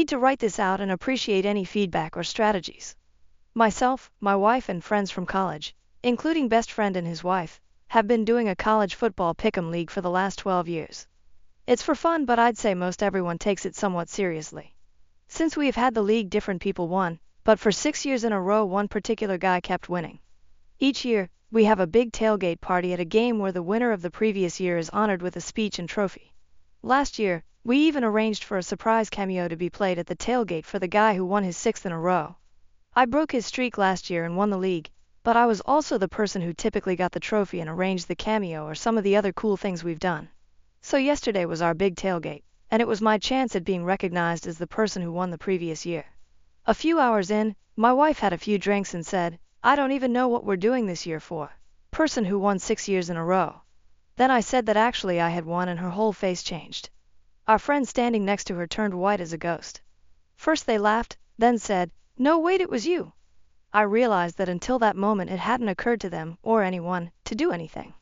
Need to write this out and appreciate any feedback or strategies. Myself, my wife and friends from college, including best friend and his wife, have been doing a college football pick'em league for the last 12 years. It's for fun, but I'd say most everyone takes it somewhat seriously. Since we have had the league, different people won, but for 6 years in a row one particular guy kept winning. Each year, we have a big tailgate party at a game where the winner of the previous year is honored with a speech and trophy. Last year, we even arranged for a surprise cameo to be played at the tailgate for the guy who won his 6th in a row. I broke his streak last year and won the league, but I was also the person who typically got the trophy and arranged the cameo or some of the other cool things we've done. So yesterday was our big tailgate, and it was my chance at being recognized as the person who won the previous year. A few hours in, my wife had a few drinks and said, "I don't even know what we're doing this year for person who won 6 years in a row." Then I said that actually I had won, and her whole face changed. Our friend standing next to her turned white as a ghost. First they laughed, then said, "No, wait, it was you." I realized that until that moment it hadn't occurred to them, or anyone, to do anything.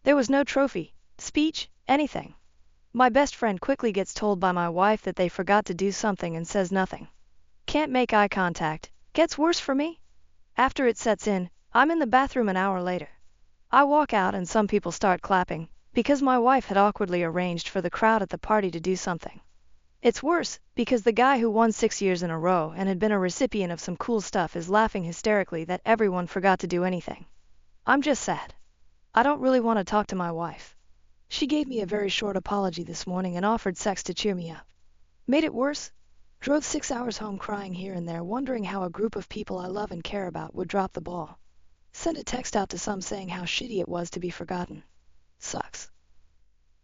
There was no trophy, speech, anything. My best friend quickly gets told by my wife that they forgot to do something and says nothing. Can't make eye contact. Gets worse for me. After it sets in, I'm in the bathroom an hour later. I walk out and some people start clapping, because my wife had awkwardly arranged for the crowd at the party to do something. It's worse, because the guy who won 6 years in a row and had been a recipient of some cool stuff is laughing hysterically that everyone forgot to do anything. I'm just sad. I don't really want to talk to my wife. She gave me a very short apology this morning and offered sex to cheer me up. Made it worse. Drove 6 hours home crying here and there, wondering how a group of people I love and care about would drop the ball. Sent a text out to some saying how shitty it was to be forgotten. Sucks.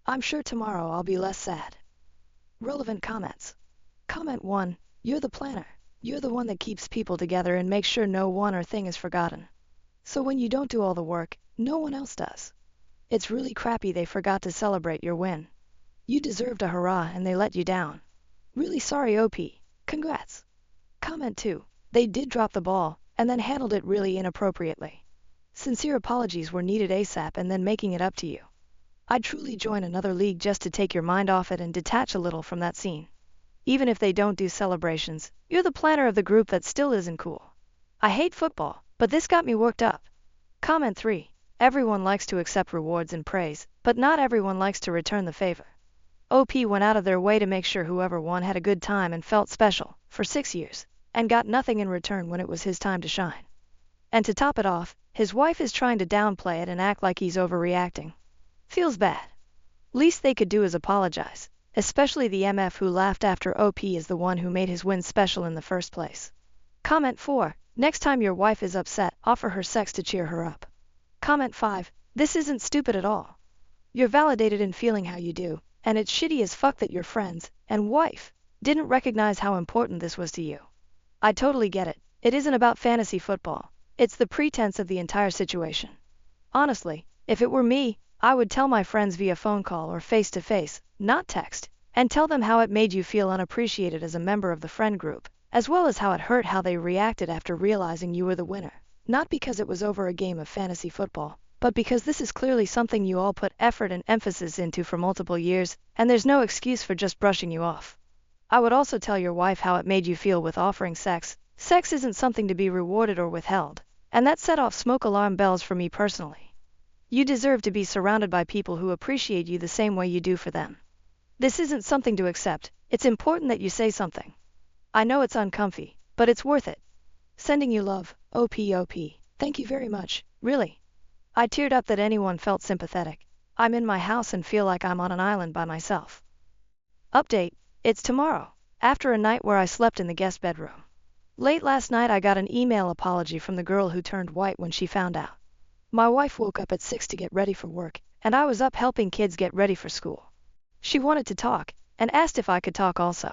I'm sure tomorrow I'll be less sad. Relevant comments. Comment 1. You're the planner. You're the one that keeps people together and makes sure no one or thing is forgotten. So when you don't do all the work, no one else does. It's really crappy they forgot to celebrate your win. You deserved a hurrah and they let you down. Really sorry, OP. Congrats. Comment 2. They did drop the ball, and then handled it really inappropriately. Sincere apologies were needed ASAP, and then making it up to you. I'd truly join another league just to take your mind off it and detach a little from that scene. Even if they don't do celebrations, you're the planner of the group that still isn't cool. I hate football, but this got me worked up. Comment 3. Everyone likes to accept rewards and praise, but not everyone likes to return the favor. OP went out of their way to make sure whoever won had a good time and felt special, for 6 years, and got nothing in return when it was his time to shine. And to top it off, his wife is trying to downplay it and act like he's overreacting. Feels bad. Least they could do is apologize, especially the MF who laughed after OP is the one who made his win special in the first place. Comment 4. Next time your wife is upset, offer her sex to cheer her up. Comment 5. This isn't stupid at all. You're validated in feeling how you do, and it's shitty as fuck that your friends and wife didn't recognize how important this was to you. I totally get it. It isn't about fantasy football. It's the pretense of the entire situation. Honestly, if it were me, I would tell my friends via phone call or face-to-face, not text, and tell them how it made you feel unappreciated as a member of the friend group, as well as how it hurt how they reacted after realizing you were the winner. Not because it was over a game of fantasy football, but because this is clearly something you all put effort and emphasis into for multiple years, and there's no excuse for just brushing you off. I would also tell your wife how it made you feel with offering sex. Sex isn't something to be rewarded or withheld, and that set off smoke alarm bells for me personally. You deserve to be surrounded by people who appreciate you the same way you do for them. This isn't something to accept. It's important that you say something. I know it's uncomfy, but it's worth it. Sending you love, OP. Thank you very much, really. I teared up that anyone felt sympathetic. I'm in my house and feel like I'm on an island by myself. Update, it's tomorrow, after a night where I slept in the guest bedroom. Late last night I got an email apology from the girl who turned white when she found out. My wife woke up at 6 to get ready for work, and I was up helping kids get ready for school. She wanted to talk, and asked if I could talk also.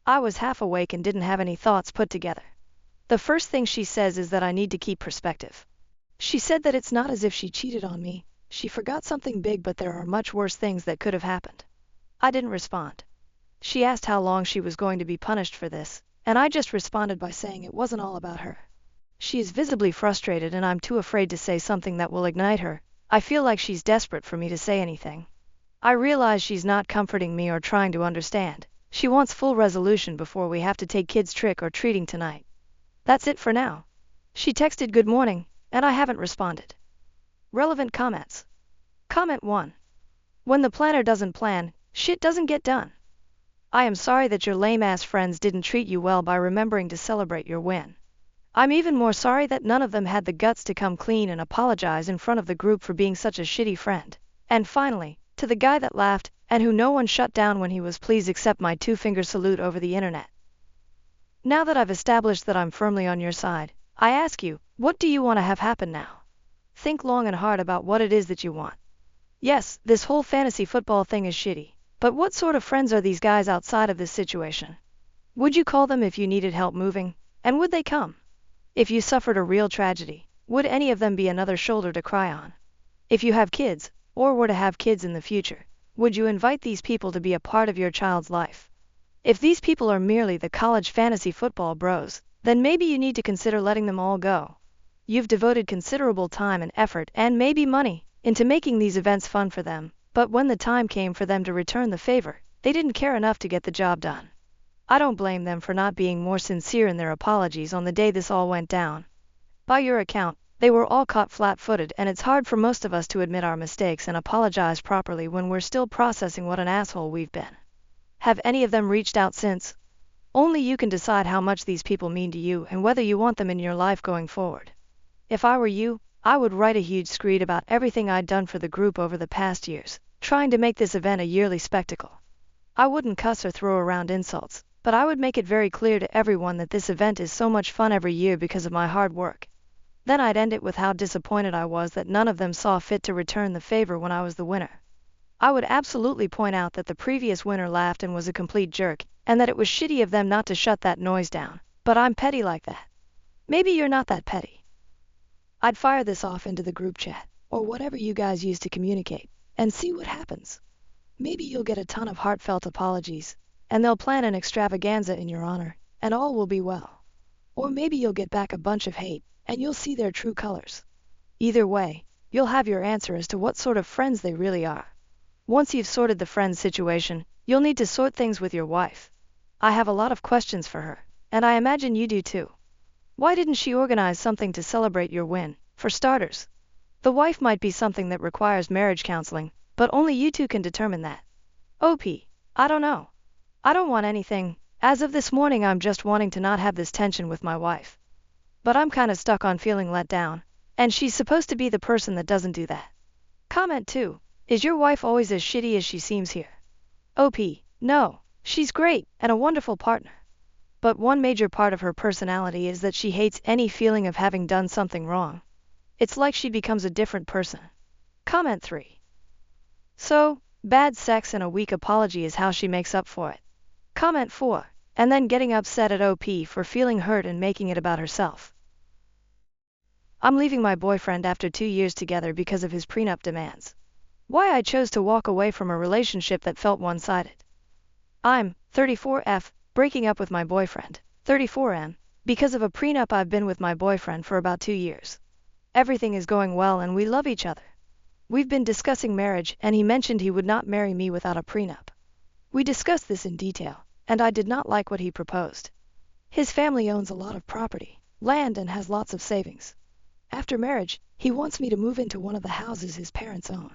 I was half awake and didn't have any thoughts put together. The first thing she says is that I need to keep perspective. She said that it's not as if she cheated on me, she forgot something big, but there are much worse things that could have happened. I didn't respond. She asked how long she was going to be punished for this, and I just responded by saying it wasn't all about her. She is visibly frustrated and I'm too afraid to say something that will ignite her. I feel like she's desperate for me to say anything. I realize she's not comforting me or trying to understand. She wants full resolution before we have to take kids trick or treating tonight. That's it for now. She texted good morning, and I haven't responded. Relevant comments. Comment 1. When the planner doesn't plan, shit doesn't get done. I am sorry that your lame-ass friends didn't treat you well by remembering to celebrate your win. I'm even more sorry that none of them had the guts to come clean and apologize in front of the group for being such a shitty friend. And finally, to the guy that laughed, and who no one shut down when he was, please accept my 2-finger salute over the internet. Now that I've established that I'm firmly on your side, I ask you, what do you want to have happen now? Think long and hard about what it is that you want. Yes, this whole fantasy football thing is shitty, but what sort of friends are these guys outside of this situation? Would you call them if you needed help moving, and would they come? If you suffered a real tragedy, would any of them be another shoulder to cry on? If you have kids, or were to have kids in the future, would you invite these people to be a part of your child's life? If these people are merely the college fantasy football bros, then maybe you need to consider letting them all go. You've devoted considerable time and effort and maybe money into making these events fun for them, but when the time came for them to return the favor, they didn't care enough to get the job done. I don't blame them for not being more sincere in their apologies on the day this all went down. By your account, they were all caught flat-footed, and it's hard for most of us to admit our mistakes and apologize properly when we're still processing what an asshole we've been. Have any of them reached out since? Only you can decide how much these people mean to you and whether you want them in your life going forward. If I were you, I would write a huge screed about everything I'd done for the group over the past years, trying to make this event a yearly spectacle. I wouldn't cuss or throw around insults, but I would make it very clear to everyone that this event is so much fun every year because of my hard work. Then I'd end it with how disappointed I was that none of them saw fit to return the favor when I was the winner. I would absolutely point out that the previous winner laughed and was a complete jerk, and that it was shitty of them not to shut that noise down, but I'm petty like that. Maybe you're not that petty. I'd fire this off into the group chat, or whatever you guys use to communicate, and see what happens. Maybe you'll get a ton of heartfelt apologies, and they'll plan an extravaganza in your honor, and all will be well. Or maybe you'll get back a bunch of hate, and you'll see their true colors. Either way, you'll have your answer as to what sort of friends they really are. Once you've sorted the friends situation, you'll need to sort things with your wife. I have a lot of questions for her, and I imagine you do too. Why didn't she organize something to celebrate your win, for starters? The wife might be something that requires marriage counseling, but only you two can determine that. OP, I don't know. I don't want anything. As of this morning, I'm just wanting to not have this tension with my wife. But I'm kinda stuck on feeling let down, and she's supposed to be the person that doesn't do that. Comment 2. Is your wife always as shitty as she seems here? OP, no, she's great and a wonderful partner. But one major part of her personality is that she hates any feeling of having done something wrong. It's like she becomes a different person. Comment 3. So, bad sex and a weak apology is how she makes up for it. Comment 4. And then getting upset at OP for feeling hurt and making it about herself. I'm leaving my boyfriend after 2 years together because of his prenup demands. Why I chose to walk away from a relationship that felt one-sided. I'm 34F, breaking up with my boyfriend, 34M, because of a prenup. I've been with my boyfriend for about 2 years. Everything is going well and we love each other. We've been discussing marriage and he mentioned he would not marry me without a prenup. We discussed this in detail, and I did not like what he proposed. His family owns a lot of property, land, and has lots of savings. After marriage, he wants me to move into one of the houses his parents own.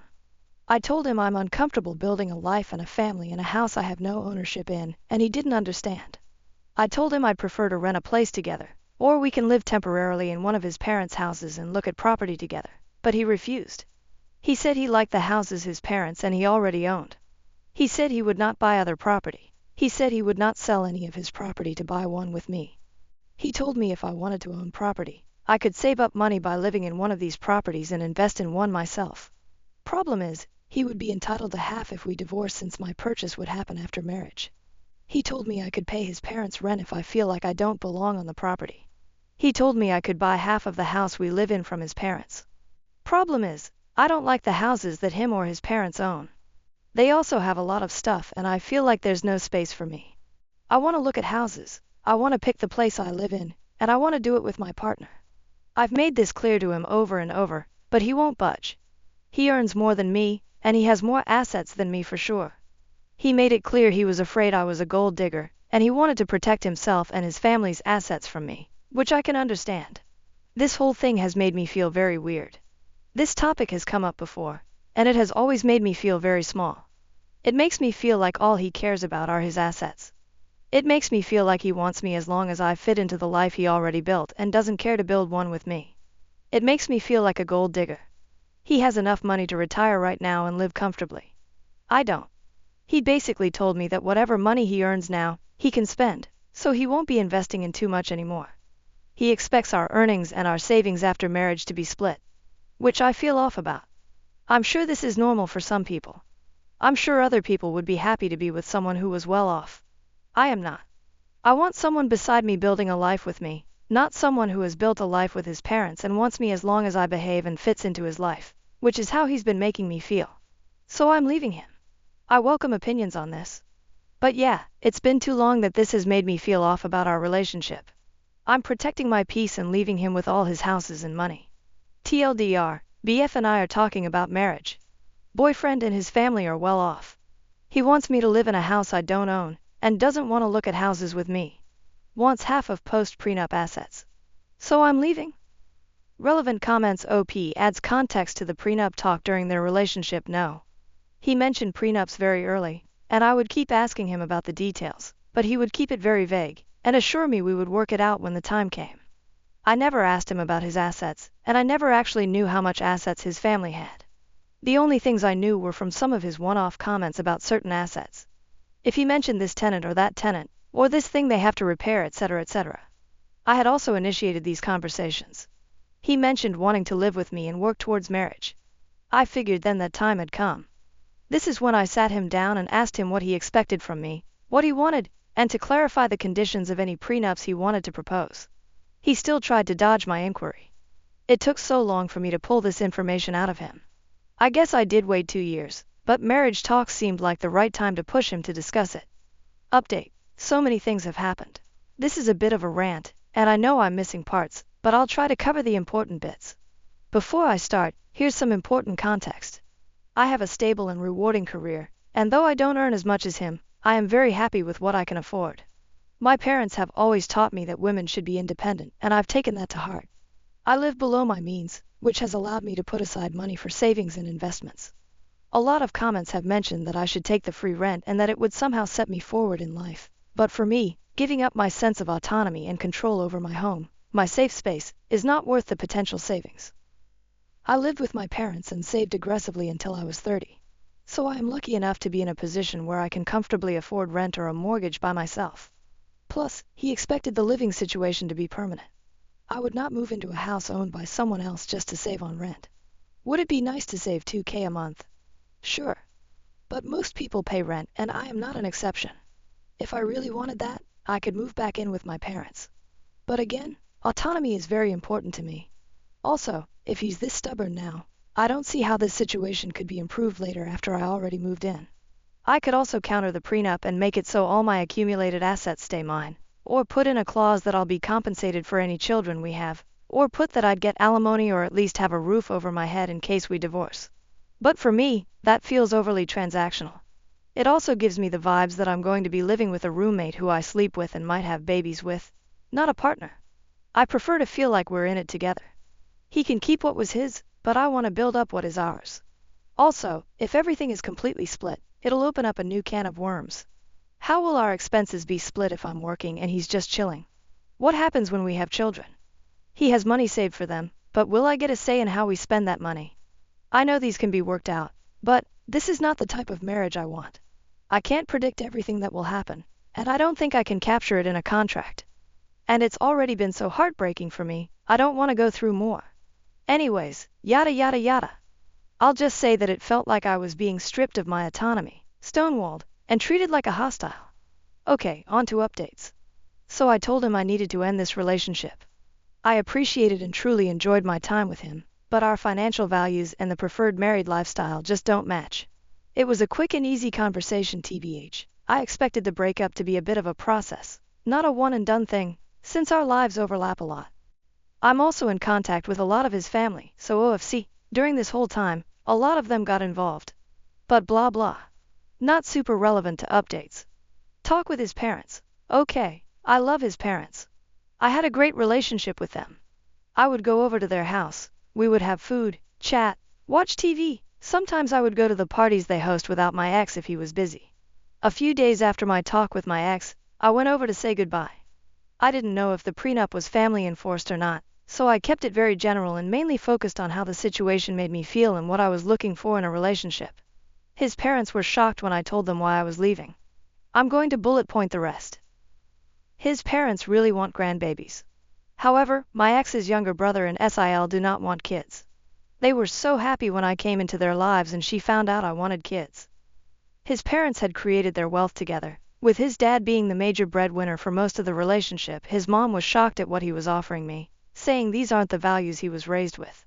I told him I'm uncomfortable building a life and a family in a house I have no ownership in, and he didn't understand. I told him I'd prefer to rent a place together, or we can live temporarily in one of his parents' houses and look at property together, but he refused. He said he liked the houses his parents and he already owned. He said he would not buy other property. He said he would not sell any of his property to buy one with me. He told me if I wanted to own property, I could save up money by living in one of these properties and invest in one myself. Problem is, he would be entitled to half if we divorced since my purchase would happen after marriage. He told me I could pay his parents' rent if I feel like I don't belong on the property. He told me I could buy half of the house we live in from his parents. Problem is, I don't like the houses that him or his parents own. They also have a lot of stuff and I feel like there's no space for me. I want to look at houses, I want to pick the place I live in, and I want to do it with my partner. I've made this clear to him over and over, but he won't budge. He earns more than me, and he has more assets than me for sure. He made it clear he was afraid I was a gold digger, and he wanted to protect himself and his family's assets from me, which I can understand. This whole thing has made me feel very weird. This topic has come up before, and it has always made me feel very small. It makes me feel like all he cares about are his assets. It makes me feel like he wants me as long as I fit into the life he already built and doesn't care to build one with me. It makes me feel like a gold digger. He has enough money to retire right now and live comfortably. I don't. He basically told me that whatever money he earns now, he can spend, so he won't be investing in too much anymore. He expects our earnings and our savings after marriage to be split, which I feel off about. I'm sure this is normal for some people. I'm sure other people would be happy to be with someone who was well off. I am not. I want someone beside me building a life with me, not someone who has built a life with his parents and wants me as long as I behave and fits into his life, which is how he's been making me feel. So I'm leaving him. I welcome opinions on this. But yeah, it's been too long that this has made me feel off about our relationship. I'm protecting my peace and leaving him with all his houses and money. TLDR, BF and I are talking about marriage. Boyfriend and his family are well off. He wants me to live in a house I don't own, and doesn't want to look at houses with me. Wants half of post-prenup assets. So I'm leaving? Relevant comments. OP adds context to the prenup talk during their relationship. No. He mentioned prenups very early, and I would keep asking him about the details, but he would keep it very vague, and assure me we would work it out when the time came. I never asked him about his assets, and I never actually knew how much assets his family had. The only things I knew were from some of his one-off comments about certain assets. If he mentioned this tenant or that tenant, or this thing they have to repair, etc., etc. I had also initiated these conversations. He mentioned wanting to live with me and work towards marriage. I figured then that time had come. This is when I sat him down and asked him what he expected from me, what he wanted, and to clarify the conditions of any prenups he wanted to propose. He still tried to dodge my inquiry. It took so long for me to pull this information out of him. I guess I did wait 2 years, but marriage talks seemed like the right time to push him to discuss it. Update. So many things have happened. This is a bit of a rant, and I know I'm missing parts, but I'll try to cover the important bits. Before I start, here's some important context. I have a stable and rewarding career, and though I don't earn as much as him, I am very happy with what I can afford. My parents have always taught me that women should be independent, and I've taken that to heart. I live below my means, which has allowed me to put aside money for savings and investments. A lot of comments have mentioned that I should take the free rent and that it would somehow set me forward in life. But for me, giving up my sense of autonomy and control over my home, my safe space, is not worth the potential savings. I lived with my parents and saved aggressively until I was 30. So I am lucky enough to be in a position where I can comfortably afford rent or a mortgage by myself. Plus, he expected the living situation to be permanent. I would not move into a house owned by someone else just to save on rent. Would it be nice to save $2,000 a month? Sure. But most people pay rent, and I am not an exception. If I really wanted that, I could move back in with my parents. But again, autonomy is very important to me. Also, if he's this stubborn now, I don't see how this situation could be improved later after I already moved in. I could also counter the prenup and make it so all my accumulated assets stay mine, or put in a clause that I'll be compensated for any children we have, or put that I'd get alimony or at least have a roof over my head in case we divorce. But for me, that feels overly transactional. It also gives me the vibes that I'm going to be living with a roommate who I sleep with and might have babies with, not a partner. I prefer to feel like we're in it together. He can keep what was his, but I want to build up what is ours. Also, if everything is completely split, it'll open up a new can of worms. How will our expenses be split if I'm working and he's just chilling? What happens when we have children? He has money saved for them, but will I get a say in how we spend that money? I know these can be worked out, but this is not the type of marriage I want. I can't predict everything that will happen, and I don't think I can capture it in a contract. And it's already been so heartbreaking for me, I don't want to go through more. Anyways, yada yada yada. I'll just say that it felt like I was being stripped of my autonomy, stonewalled, and treated like a hostile. Okay, on to updates. So I told him I needed to end this relationship. I appreciated and truly enjoyed my time with him, but our financial values and the preferred married lifestyle just don't match. It was a quick and easy conversation TBH. I expected the breakup to be a bit of a process, not a one-and-done thing, since our lives overlap a lot. I'm also in contact with a lot of his family, so OFC, during this whole time, a lot of them got involved. But blah blah. Not super relevant to updates. Talk with his parents. Okay, I love his parents. I had a great relationship with them. I would go over to their house, we would have food, chat, watch TV. Sometimes I would go to the parties they host without my ex if he was busy. A few days after my talk with my ex, I went over to say goodbye. I didn't know if the prenup was family enforced or not, so I kept it very general and mainly focused on how the situation made me feel and what I was looking for in a relationship. His parents were shocked when I told them why I was leaving. I'm going to bullet point the rest. His parents really want grandbabies. However, my ex's younger brother and SIL do not want kids. They were so happy when I came into their lives and she found out I wanted kids. His parents had created their wealth together. With his dad being the major breadwinner for most of the relationship, his mom was shocked at what he was offering me, saying these aren't the values he was raised with.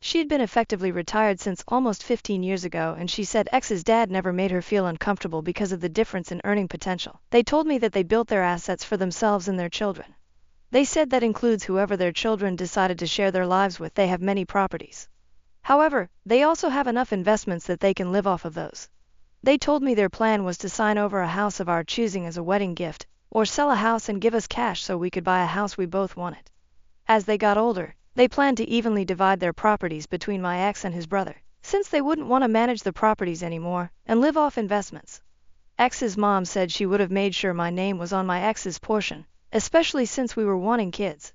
She had been effectively retired since almost 15 years ago, and she said ex's dad never made her feel uncomfortable because of the difference in earning potential. They told me that they built their assets for themselves and their children. They said that includes whoever their children decided to share their lives with. They have many properties. However, they also have enough investments that they can live off of those. They told me their plan was to sign over a house of our choosing as a wedding gift, or sell a house and give us cash so we could buy a house we both wanted. As they got older, they planned to evenly divide their properties between my ex and his brother, since they wouldn't want to manage the properties anymore and live off investments. Ex's mom said she would have made sure my name was on my ex's portion, especially since we were wanting kids.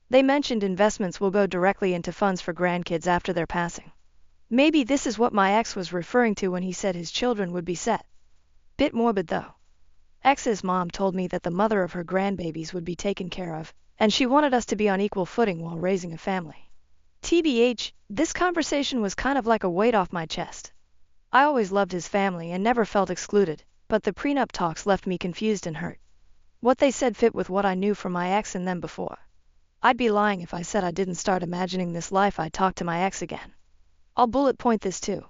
They mentioned investments will go directly into funds for grandkids after their passing. Maybe this is what my ex was referring to when he said his children would be set. Bit morbid though. Ex's mom told me that the mother of her grandbabies would be taken care of, and she wanted us to be on equal footing while raising a family. TBH, this conversation was kind of like a weight off my chest. I always loved his family and never felt excluded, but the prenup talks left me confused and hurt. What they said fit with what I knew from my ex and them before. I'd be lying if I said I didn't start imagining this life I'd talk to my ex again. I'll bullet point this too.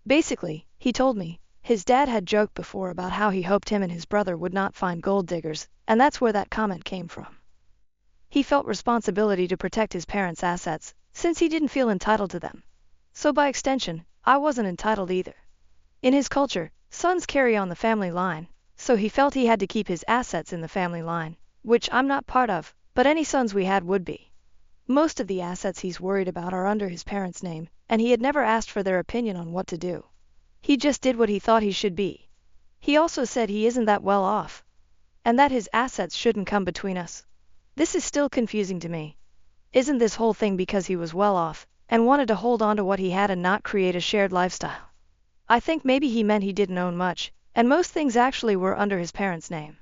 Basically, he told me, his dad had joked before about how he hoped him and his brother would not find gold diggers, and that's where that comment came from. He felt responsibility to protect his parents' assets, since he didn't feel entitled to them. So by extension, I wasn't entitled either. In his culture, sons carry on the family line, so he felt he had to keep his assets in the family line, which I'm not part of, but any sons we had would be. Most of the assets he's worried about are under his parents' name, and he had never asked for their opinion on what to do. He just did what he thought he should be. He also said he isn't that well off, and that his assets shouldn't come between us. This is still confusing to me. Isn't this whole thing because he was well off, and wanted to hold on to what he had and not create a shared lifestyle? I think maybe he meant he didn't own much, and most things actually were under his parents' name.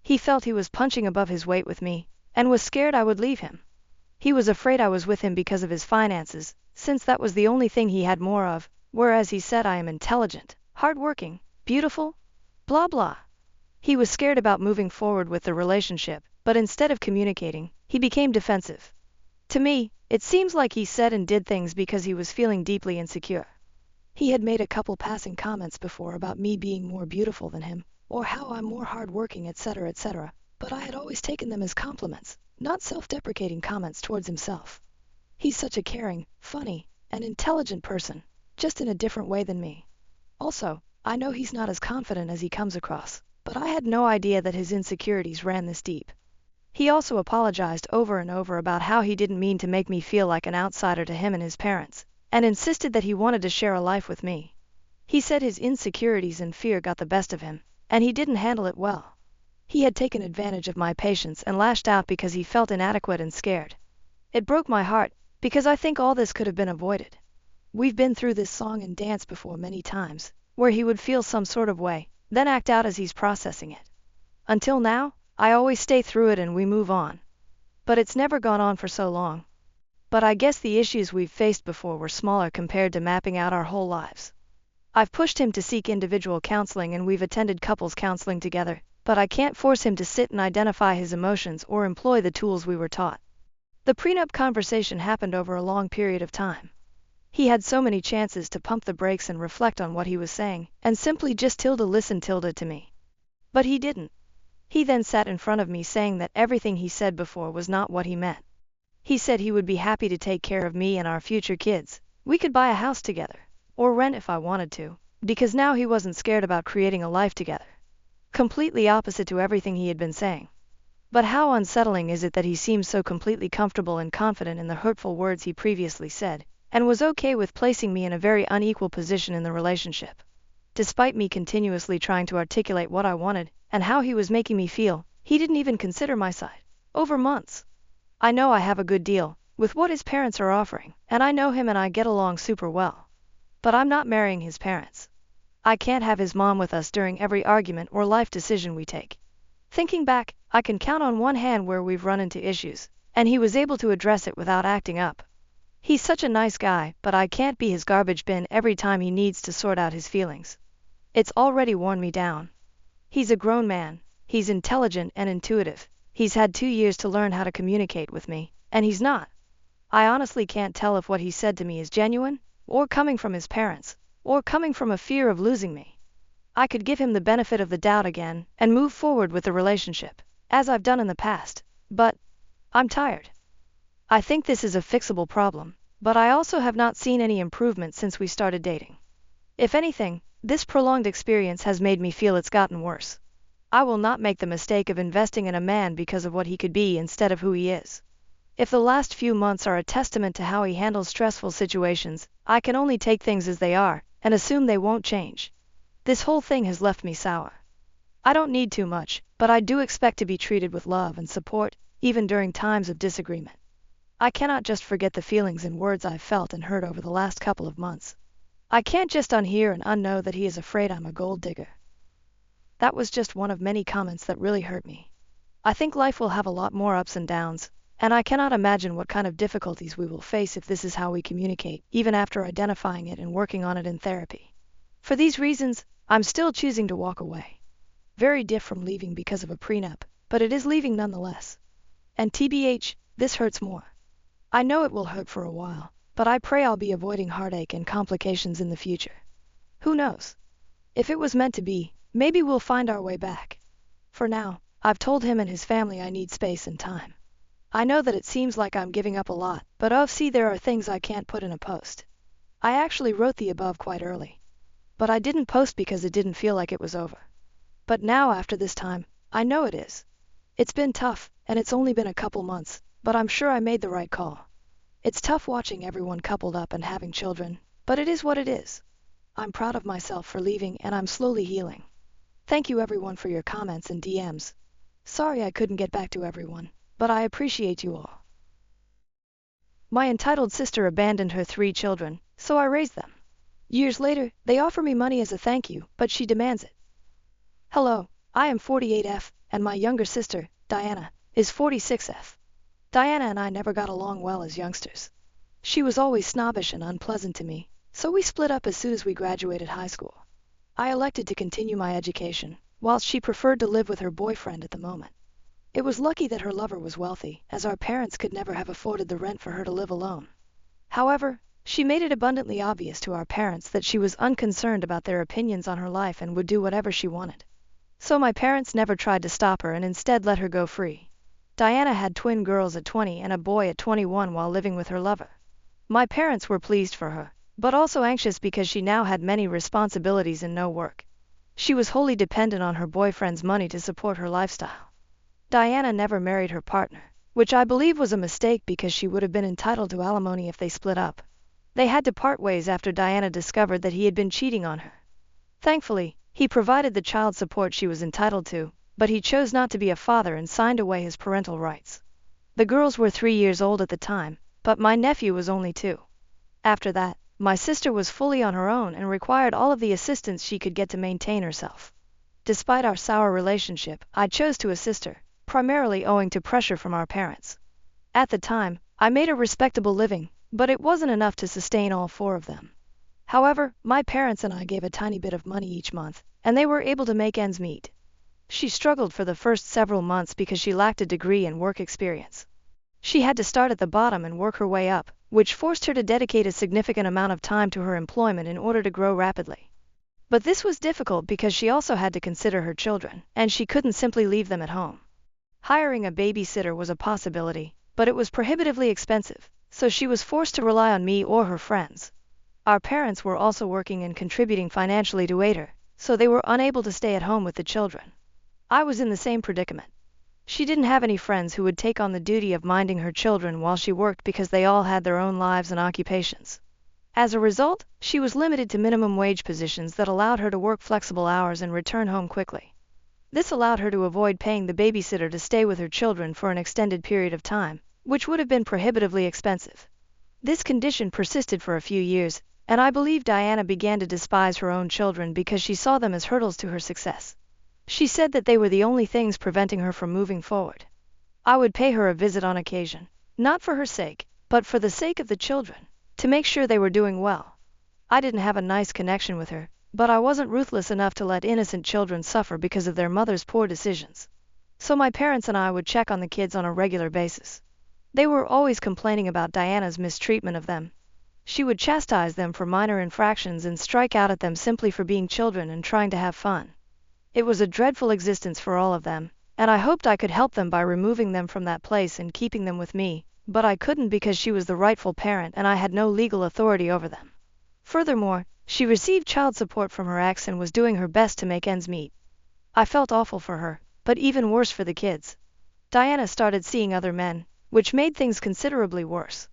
He felt he was punching above his weight with me, and was scared I would leave him. He was afraid I was with him because of his finances, since that was the only thing he had more of, whereas he said I am intelligent, hardworking, beautiful, blah blah. He was scared about moving forward with the relationship, but instead of communicating, he became defensive. To me, it seems like he said and did things because he was feeling deeply insecure. He had made a couple passing comments before about me being more beautiful than him, or how I'm more hardworking, etc., but I had always taken them as compliments, not self-deprecating comments towards himself. He's such a caring, funny, and intelligent person, just in a different way than me. Also, I know he's not as confident as he comes across, but I had no idea that his insecurities ran this deep. He also apologized over and over about how he didn't mean to make me feel like an outsider to him and his parents, and insisted that he wanted to share a life with me. He said his insecurities and fear got the best of him, and he didn't handle it well. He had taken advantage of my patience and lashed out because he felt inadequate and scared. It broke my heart, because I think all this could have been avoided. We've been through this song and dance before many times, where he would feel some sort of way, then act out as he's processing it. Until now, I always stay through it and we move on. But it's never gone on for so long. But I guess the issues we've faced before were smaller compared to mapping out our whole lives. I've pushed him to seek individual counseling and we've attended couples counseling together, but I can't force him to sit and identify his emotions or employ the tools we were taught. The prenup conversation happened over a long period of time. He had so many chances to pump the brakes and reflect on what he was saying, and simply just listen to me. But he didn't. He then sat in front of me saying that everything he said before was not what he meant. He said he would be happy to take care of me and our future kids. We could buy a house together, or rent if I wanted to. because now he wasn't scared about creating a life together. Completely opposite to everything he had been saying. But how unsettling is it that he seems so completely comfortable and confident in the hurtful words he previously said, and was okay with placing me in a very unequal position in the relationship. Despite me continuously trying to articulate what I wanted, and how he was making me feel, he didn't even consider my side. Over months. I know I have a good deal with what his parents are offering, and I know him and I get along super well. But I'm not marrying his parents. I can't have his mom with us during every argument or life decision we take. Thinking back, I can count on one hand where we've run into issues, and he was able to address it without acting up. He's such a nice guy, but I can't be his garbage bin every time he needs to sort out his feelings. It's already worn me down. He's a grown man, he's intelligent and intuitive, he's had 2 years to learn how to communicate with me, and he's not. I honestly can't tell if what he said to me is genuine, or coming from his parents, or coming from a fear of losing me. I could give him the benefit of the doubt again, and move forward with the relationship, as I've done in the past, but I'm tired. I think this is a fixable problem, but I also have not seen any improvement since we started dating. If anything, this prolonged experience has made me feel it's gotten worse. I will not make the mistake of investing in a man because of what he could be instead of who he is. If the last few months are a testament to how he handles stressful situations, I can only take things as they are, and assume they won't change. This whole thing has left me sour. I don't need too much, but I do expect to be treated with love and support, even during times of disagreement. I cannot just forget the feelings and words I've felt and heard over the last couple of months. I can't just unhear and unknow that he is afraid I'm a gold digger. That was just one of many comments that really hurt me. I think life will have a lot more ups and downs, and I cannot imagine what kind of difficulties we will face if this is how we communicate, even after identifying it and working on it in therapy. For these reasons, I'm still choosing to walk away. Very different from leaving because of a prenup, but it is leaving nonetheless. And TBH, this hurts more. I know it will hurt for a while, but I pray I'll be avoiding heartache and complications in the future. Who knows? If it was meant to be, maybe we'll find our way back. For now, I've told him and his family I need space and time. I know that it seems like I'm giving up a lot, but there are things I can't put in a post. I actually wrote the above quite early. But I didn't post because it didn't feel like it was over. But now after this time, I know it is. It's been tough, and it's only been a couple months, but I'm sure I made the right call. It's tough watching everyone coupled up and having children, but it is what it is. I'm proud of myself for leaving, and I'm slowly healing. Thank you everyone for your comments and DMs. Sorry I couldn't get back to everyone, but I appreciate you all. My entitled sister abandoned her 3 children, so I raised them. Years later, they offer me money as a thank you, but she demands it. Hello, I am 48F, and my younger sister, Diana, is 46F. Diana and I never got along well as youngsters. She was always snobbish and unpleasant to me, so we split up as soon as we graduated high school. I elected to continue my education, whilst she preferred to live with her boyfriend at the moment. It was lucky that her lover was wealthy, as our parents could never have afforded the rent for her to live alone. However, she made it abundantly obvious to our parents that she was unconcerned about their opinions on her life and would do whatever she wanted. So my parents never tried to stop her and instead let her go free. Diana had twin girls at 20 and a boy at 21 while living with her lover. My parents were pleased for her, but also anxious because she now had many responsibilities and no work. She was wholly dependent on her boyfriend's money to support her lifestyle. Diana never married her partner, which I believe was a mistake because she would have been entitled to alimony if they split up. They had to part ways after Diana discovered that he had been cheating on her. Thankfully, he provided the child support she was entitled to, but he chose not to be a father and signed away his parental rights. The girls were 3 years old at the time, but my nephew was only 2. After that, my sister was fully on her own and required all of the assistance she could get to maintain herself. Despite our sour relationship, I chose to assist her, primarily owing to pressure from our parents. At the time, I made a respectable living, but it wasn't enough to sustain all 4 of them. However, my parents and I gave a tiny bit of money each month, and they were able to make ends meet. She struggled for the first several months because she lacked a degree and work experience. She had to start at the bottom and work her way up, which forced her to dedicate a significant amount of time to her employment in order to grow rapidly. But this was difficult because she also had to consider her children, and she couldn't simply leave them at home. Hiring a babysitter was a possibility, but it was prohibitively expensive, so she was forced to rely on me or her friends. Our parents were also working and contributing financially to aid her, so they were unable to stay at home with the children. I was in the same predicament. She didn't have any friends who would take on the duty of minding her children while she worked because they all had their own lives and occupations. As a result, she was limited to minimum wage positions that allowed her to work flexible hours and return home quickly. This allowed her to avoid paying the babysitter to stay with her children for an extended period of time, which would have been prohibitively expensive. This condition persisted for a few years, and I believe Diana began to despise her own children because she saw them as hurdles to her success. She said that they were the only things preventing her from moving forward. I would pay her a visit on occasion, not for her sake, but for the sake of the children, to make sure they were doing well. I didn't have a nice connection with her, but I wasn't ruthless enough to let innocent children suffer because of their mother's poor decisions. So my parents and I would check on the kids on a regular basis. They were always complaining about Diana's mistreatment of them. She would chastise them for minor infractions and strike out at them simply for being children and trying to have fun. It was a dreadful existence for all of them, and I hoped I could help them by removing them from that place and keeping them with me, but I couldn't because she was the rightful parent and I had no legal authority over them. Furthermore, she received child support from her ex and was doing her best to make ends meet. I felt awful for her, but even worse for the kids. Diana started seeing other men, which made things considerably worse.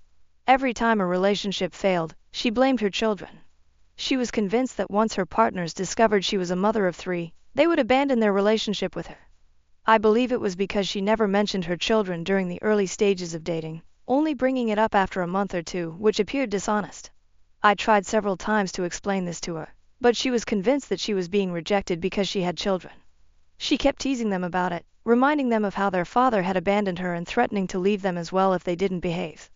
Every time a relationship failed, she blamed her children. She was convinced that once her partners discovered she was a mother of 3, they would abandon their relationship with her. I believe it was because she never mentioned her children during the early stages of dating, only bringing it up after a month or two, which appeared dishonest. I tried several times to explain this to her, but she was convinced that she was being rejected because she had children. She kept teasing them about it, reminding them of how their father had abandoned her and threatening to leave them as well if they didn't behave.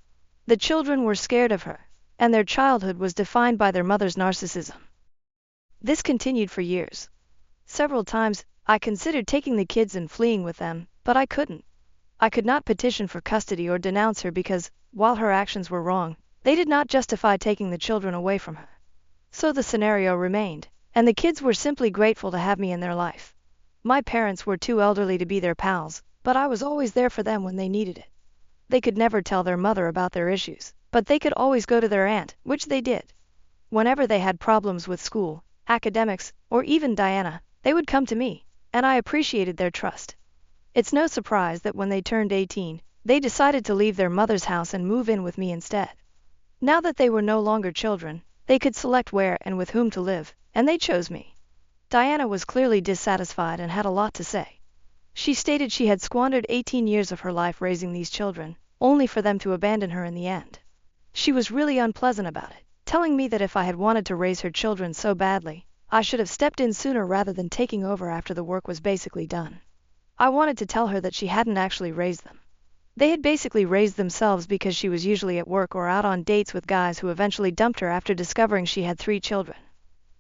The children were scared of her, and their childhood was defined by their mother's narcissism. This continued for years. Several times, I considered taking the kids and fleeing with them, but I couldn't. I could not petition for custody or denounce her because, while her actions were wrong, they did not justify taking the children away from her. So the scenario remained, and the kids were simply grateful to have me in their life. My parents were too elderly to be their pals, but I was always there for them when they needed it. They could never tell their mother about their issues, but they could always go to their aunt, which they did. Whenever they had problems with school, academics, or even Diana, they would come to me, and I appreciated their trust. It's no surprise that when they turned 18, they decided to leave their mother's house and move in with me instead. Now that they were no longer children, they could select where and with whom to live, and they chose me. Diana was clearly dissatisfied and had a lot to say. She stated she had squandered 18 years of her life raising these children, only for them to abandon her in the end. She was really unpleasant about it, telling me that if I had wanted to raise her children so badly, I should have stepped in sooner rather than taking over after the work was basically done. I wanted to tell her that she hadn't actually raised them. They had basically raised themselves because she was usually at work or out on dates with guys who eventually dumped her after discovering she had 3 children.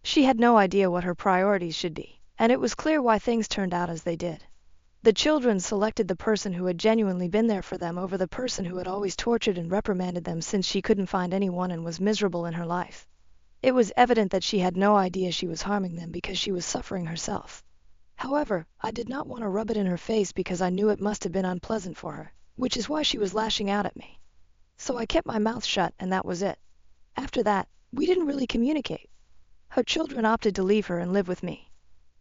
She had no idea what her priorities should be, and it was clear why things turned out as they did. The children selected the person who had genuinely been there for them over the person who had always tortured and reprimanded them since she couldn't find anyone and was miserable in her life. It was evident that she had no idea she was harming them because she was suffering herself. However, I did not want to rub it in her face because I knew it must have been unpleasant for her, which is why she was lashing out at me. So I kept my mouth shut and that was it. After that, we didn't really communicate. Her children opted to leave her and live with me.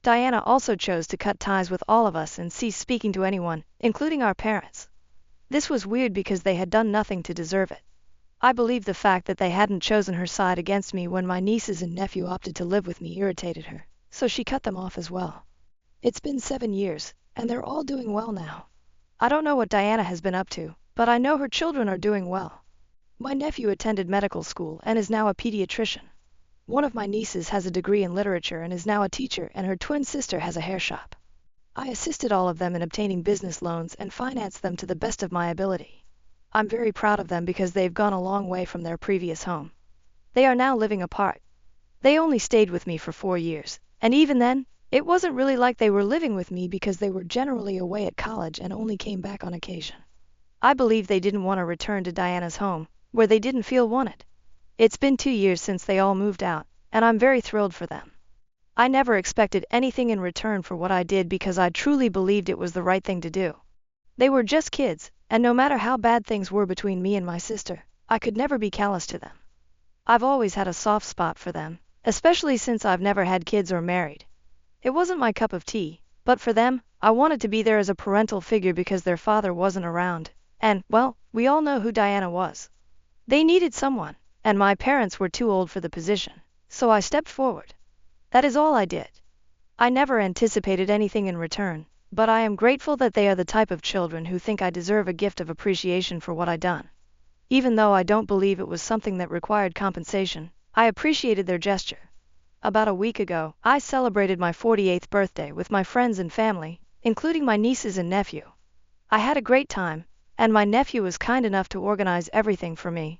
Diana also chose to cut ties with all of us and cease speaking to anyone, including our parents. This was weird because they had done nothing to deserve it. I believe the fact that they hadn't chosen her side against me when my nieces and nephew opted to live with me irritated her, so she cut them off as well. It's been 7 years, and they're all doing well now. I don't know what Diana has been up to, but I know her children are doing well. My nephew attended medical school and is now a pediatrician. One of my nieces has a degree in literature and is now a teacher, and her twin sister has a hair shop. I assisted all of them in obtaining business loans and financed them to the best of my ability. I'm very proud of them because they've gone a long way from their previous home. They are now living apart. They only stayed with me for 4 years, and even then, it wasn't really like they were living with me because they were generally away at college and only came back on occasion. I believe they didn't want to return to Diana's home, where they didn't feel wanted. It's been 2 years since they all moved out, and I'm very thrilled for them. I never expected anything in return for what I did because I truly believed it was the right thing to do. They were just kids, and no matter how bad things were between me and my sister, I could never be callous to them. I've always had a soft spot for them, especially since I've never had kids or married. It wasn't my cup of tea, but for them, I wanted to be there as a parental figure because their father wasn't around, and, well, we all know who Diana was. They needed someone, and my parents were too old for the position, so I stepped forward. That is all I did. I never anticipated anything in return, but I am grateful that they are the type of children who think I deserve a gift of appreciation for what I done. Even though I don't believe it was something that required compensation, I appreciated their gesture. About a week ago, I celebrated my 48th birthday with my friends and family, including my nieces and nephew. I had a great time, and my nephew was kind enough to organize everything for me.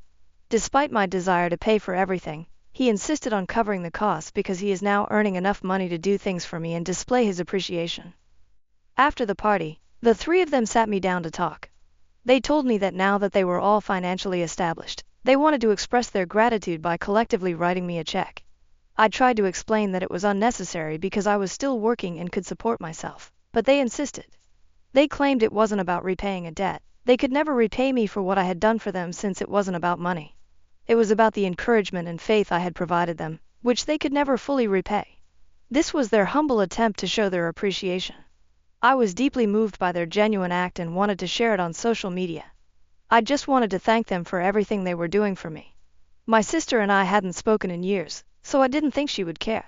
Despite my desire to pay for everything, he insisted on covering the costs because he is now earning enough money to do things for me and display his appreciation. After the party, the three of them sat me down to talk. They told me that now that they were all financially established, they wanted to express their gratitude by collectively writing me a check. I tried to explain that it was unnecessary because I was still working and could support myself, but they insisted. They claimed it wasn't about repaying a debt. They could never repay me for what I had done for them since it wasn't about money. It was about the encouragement and faith I had provided them, which they could never fully repay. This was their humble attempt to show their appreciation. I was deeply moved by their genuine act and wanted to share it on social media. I just wanted to thank them for everything they were doing for me. My sister and I hadn't spoken in years, so I didn't think she would care.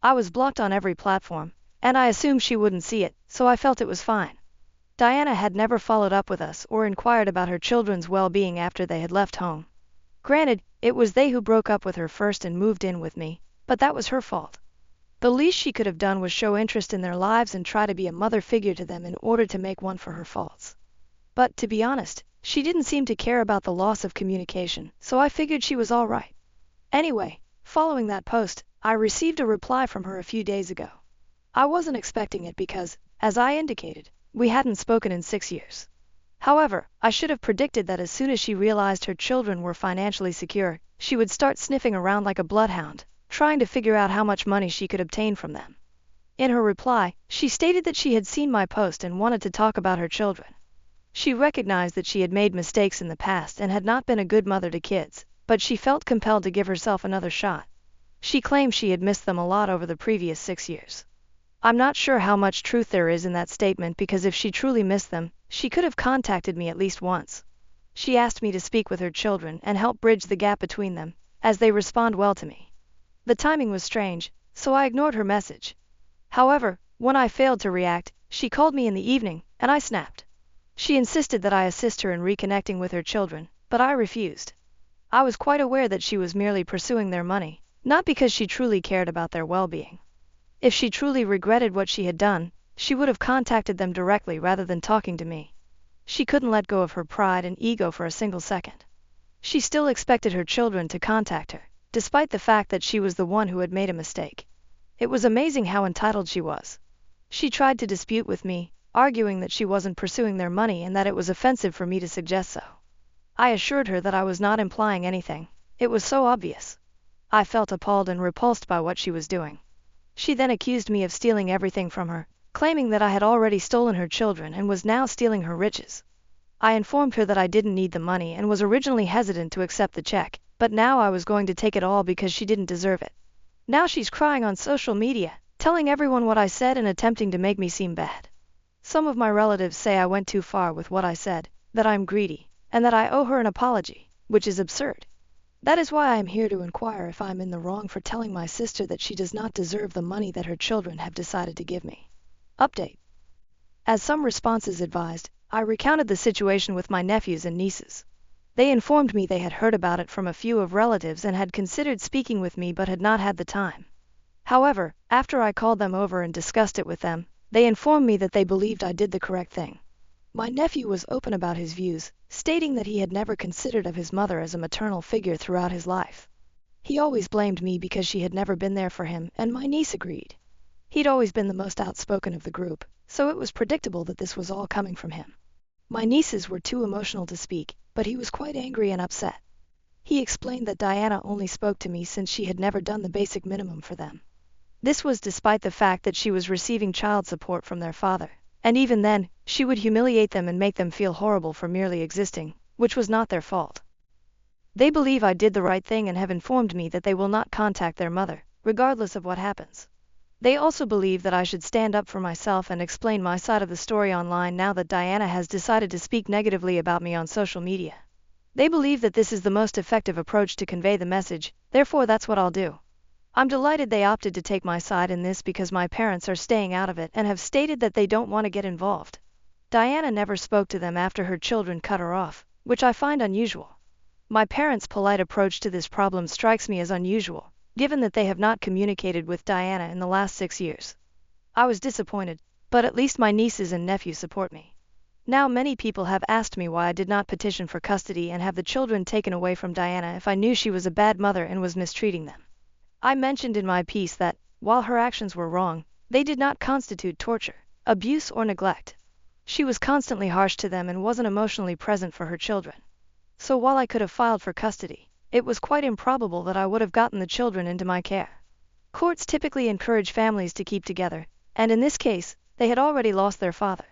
I was blocked on every platform, and I assumed she wouldn't see it, so I felt it was fine. Diana had never followed up with us or inquired about her children's well-being after they had left home. Granted, it was they who broke up with her first and moved in with me, but that was her fault. The least she could have done was show interest in their lives and try to be a mother figure to them in order to make one for her faults. But, to be honest, she didn't seem to care about the loss of communication, so I figured she was all right. Anyway, following that post, I received a reply from her a few days ago. I wasn't expecting it because, as I indicated, we hadn't spoken in 6 years. However, I should have predicted that as soon as she realized her children were financially secure, she would start sniffing around like a bloodhound, trying to figure out how much money she could obtain from them. In her reply, she stated that she had seen my post and wanted to talk about her children. She recognized that she had made mistakes in the past and had not been a good mother to kids, but she felt compelled to give herself another shot. She claimed she had missed them a lot over the previous 6 years. I'm not sure how much truth there is in that statement because if she truly missed them, she could have contacted me at least once. She asked me to speak with her children and help bridge the gap between them, as they respond well to me. The timing was strange, so I ignored her message. However, when I failed to react, she called me in the evening, and I snapped. She insisted that I assist her in reconnecting with her children, but I refused. I was quite aware that she was merely pursuing their money, not because she truly cared about their well-being. If she truly regretted what she had done, she would have contacted them directly rather than talking to me. She couldn't let go of her pride and ego for a single second. She still expected her children to contact her, despite the fact that she was the one who had made a mistake. It was amazing how entitled she was. She tried to dispute with me, arguing that she wasn't pursuing their money and that it was offensive for me to suggest so. I assured her that I was not implying anything. It was so obvious. I felt appalled and repulsed by what she was doing. She then accused me of stealing everything from her, claiming that I had already stolen her children and was now stealing her riches. I informed her that I didn't need the money and was originally hesitant to accept the check, but now I was going to take it all because she didn't deserve it. Now she's crying on social media, telling everyone what I said and attempting to make me seem bad. Some of my relatives say I went too far with what I said, that I'm greedy, and that I owe her an apology, which is absurd. That is why I am here to inquire if I am in the wrong for telling my sister that she does not deserve the money that her children have decided to give me. Update. As some responses advised, I recounted the situation with my nephews and nieces. They informed me they had heard about it from a few of relatives and had considered speaking with me but had not had the time. However, after I called them over and discussed it with them, they informed me that they believed I did the correct thing. My nephew was open about his views, stating that he had never considered of his mother as a maternal figure throughout his life. He always blamed me because she had never been there for him, and my niece agreed. He'd always been the most outspoken of the group, so it was predictable that this was all coming from him. My nieces were too emotional to speak, but he was quite angry and upset. He explained that Diana only spoke to me since she had never done the basic minimum for them. This was despite the fact that she was receiving child support from their father. And even then, she would humiliate them and make them feel horrible for merely existing, which was not their fault. They believe I did the right thing and have informed me that they will not contact their mother, regardless of what happens. They also believe that I should stand up for myself and explain my side of the story online now that Diana has decided to speak negatively about me on social media. They believe that this is the most effective approach to convey the message, therefore that's what I'll do. I'm delighted they opted to take my side in this because my parents are staying out of it and have stated that they don't want to get involved. Diana never spoke to them after her children cut her off, which I find unusual. My parents' polite approach to this problem strikes me as unusual, given that they have not communicated with Diana in the last 6 years. I was disappointed, but at least my nieces and nephews support me. Now many people have asked me why I did not petition for custody and have the children taken away from Diana if I knew she was a bad mother and was mistreating them. I mentioned in my piece that, while her actions were wrong, they did not constitute torture, abuse, or neglect. She was constantly harsh to them and wasn't emotionally present for her children. So while I could have filed for custody, it was quite improbable that I would have gotten the children into my care. Courts typically encourage families to keep together, and in this case, they had already lost their father.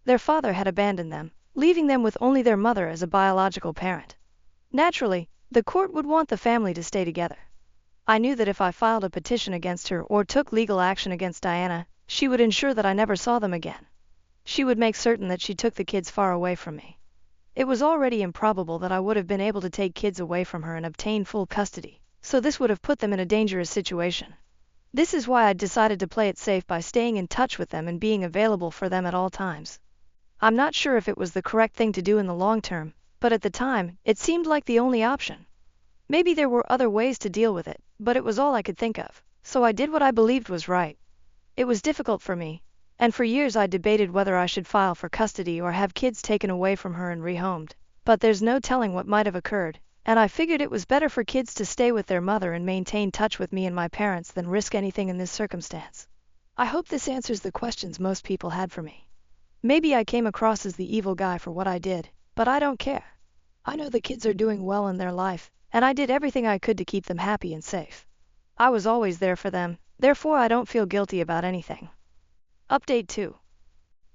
Their father had abandoned them, leaving them with only their mother as a biological parent. Naturally, the court would want the family to stay together. I knew that if I filed a petition against her or took legal action against Diana, she would ensure that I never saw them again. She would make certain that she took the kids far away from me. It was already improbable that I would have been able to take kids away from her and obtain full custody, so this would have put them in a dangerous situation. This is why I decided to play it safe by staying in touch with them and being available for them at all times. I'm not sure if it was the correct thing to do in the long term, but at the time, it seemed like the only option. Maybe there were other ways to deal with it, but it was all I could think of, so I did what I believed was right. It was difficult for me, and for years I debated whether I should file for custody or have kids taken away from her and rehomed, but there's no telling what might have occurred, and I figured it was better for kids to stay with their mother and maintain touch with me and my parents than risk anything in this circumstance. I hope this answers the questions most people had for me. Maybe I came across as the evil guy for what I did, but I don't care. I know the kids are doing well in their life, and I did everything I could to keep them happy and safe. I was always there for them, therefore I don't feel guilty about anything. Update 2.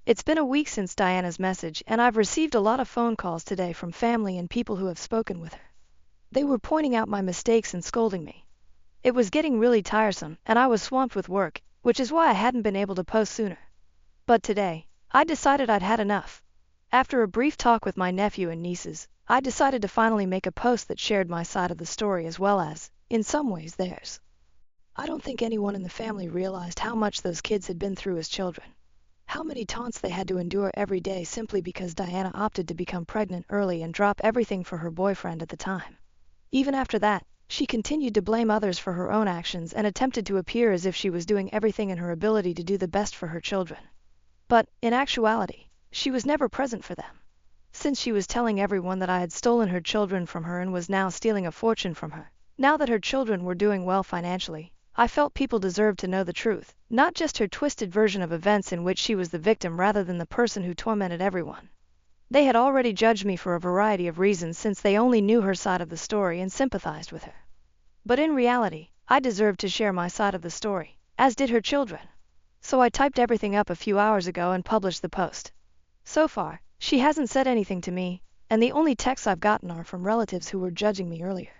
It's been a week since Diana's message, and I've received a lot of phone calls today from family and people who have spoken with her. They were pointing out my mistakes and scolding me. It was getting really tiresome, and I was swamped with work, which is why I hadn't been able to post sooner. But today, I decided I'd had enough. After a brief talk with my nephew and nieces, I decided to finally make a post that shared my side of the story as well as, in some ways, theirs. I don't think anyone in the family realized how much those kids had been through as children. How many taunts they had to endure every day simply because Diana opted to become pregnant early and drop everything for her boyfriend at the time. Even after that, she continued to blame others for her own actions and attempted to appear as if she was doing everything in her ability to do the best for her children. But, in actuality, she was never present for them. Since she was telling everyone that I had stolen her children from her and was now stealing a fortune from her, now that her children were doing well financially, I felt people deserved to know the truth, not just her twisted version of events in which she was the victim rather than the person who tormented everyone. They had already judged me for a variety of reasons since they only knew her side of the story and sympathized with her. But in reality, I deserved to share my side of the story, as did her children. So I typed everything up a few hours ago and published the post. So far, she hasn't said anything to me, and the only texts I've gotten are from relatives who were judging me earlier.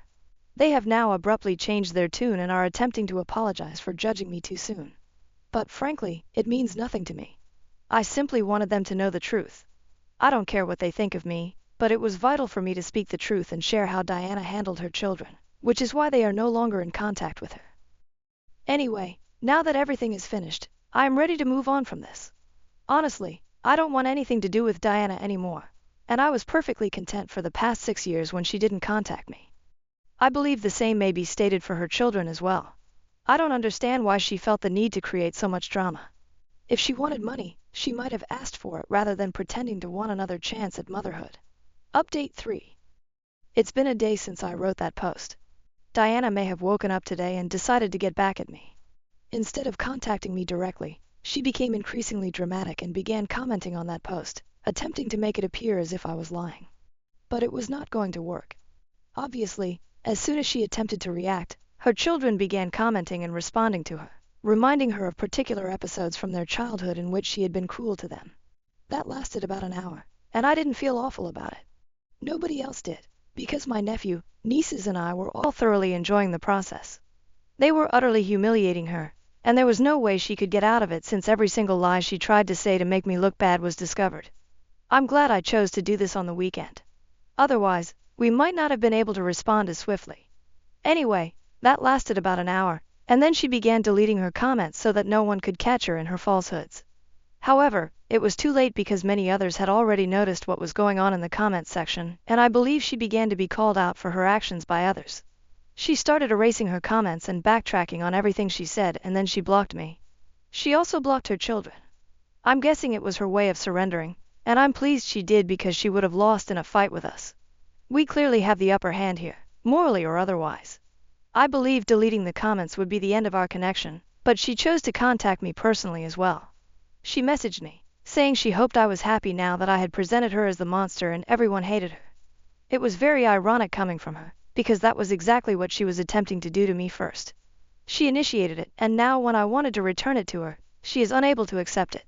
They have now abruptly changed their tune and are attempting to apologize for judging me too soon. But frankly, it means nothing to me. I simply wanted them to know the truth. I don't care what they think of me, but it was vital for me to speak the truth and share how Diana handled her children, which is why they are no longer in contact with her. Anyway, now that everything is finished, I am ready to move on from this. Honestly, I don't want anything to do with Diana anymore, and I was perfectly content for the past 6 years when she didn't contact me. I believe the same may be stated for her children as well. I don't understand why she felt the need to create so much drama. If she wanted money, she might have asked for it rather than pretending to want another chance at motherhood. Update 3. It's been a day since I wrote that post. Diana may have woken up today and decided to get back at me. Instead of contacting me directly, she became increasingly dramatic and began commenting on that post, attempting to make it appear as if I was lying. But it was not going to work. Obviously, as soon as she attempted to react, her children began commenting and responding to her, reminding her of particular episodes from their childhood in which she had been cruel to them. That lasted about an hour, and I didn't feel awful about it. Nobody else did. because my nephew, nieces and I were all thoroughly enjoying the process. They were utterly humiliating her, and there was no way she could get out of it since every single lie she tried to say to make me look bad was discovered. I'm glad I chose to do this on the weekend. Otherwise, we might not have been able to respond as swiftly. Anyway, that lasted about an hour, and then she began deleting her comments so that no one could catch her in her falsehoods. However, it was too late because many others had already noticed what was going on in the comments section, and I believe she began to be called out for her actions by others. She started erasing her comments and backtracking on everything she said, and then she blocked me. She also blocked her children. I'm guessing it was her way of surrendering, and I'm pleased she did because she would have lost in a fight with us. We clearly have the upper hand here, morally or otherwise. I believe deleting the comments would be the end of our connection, but she chose to contact me personally as well. She messaged me, saying she hoped I was happy now that I had presented her as the monster and everyone hated her. It was very ironic coming from her, because that was exactly what she was attempting to do to me first. She initiated it, and now when I wanted to return it to her, she is unable to accept it.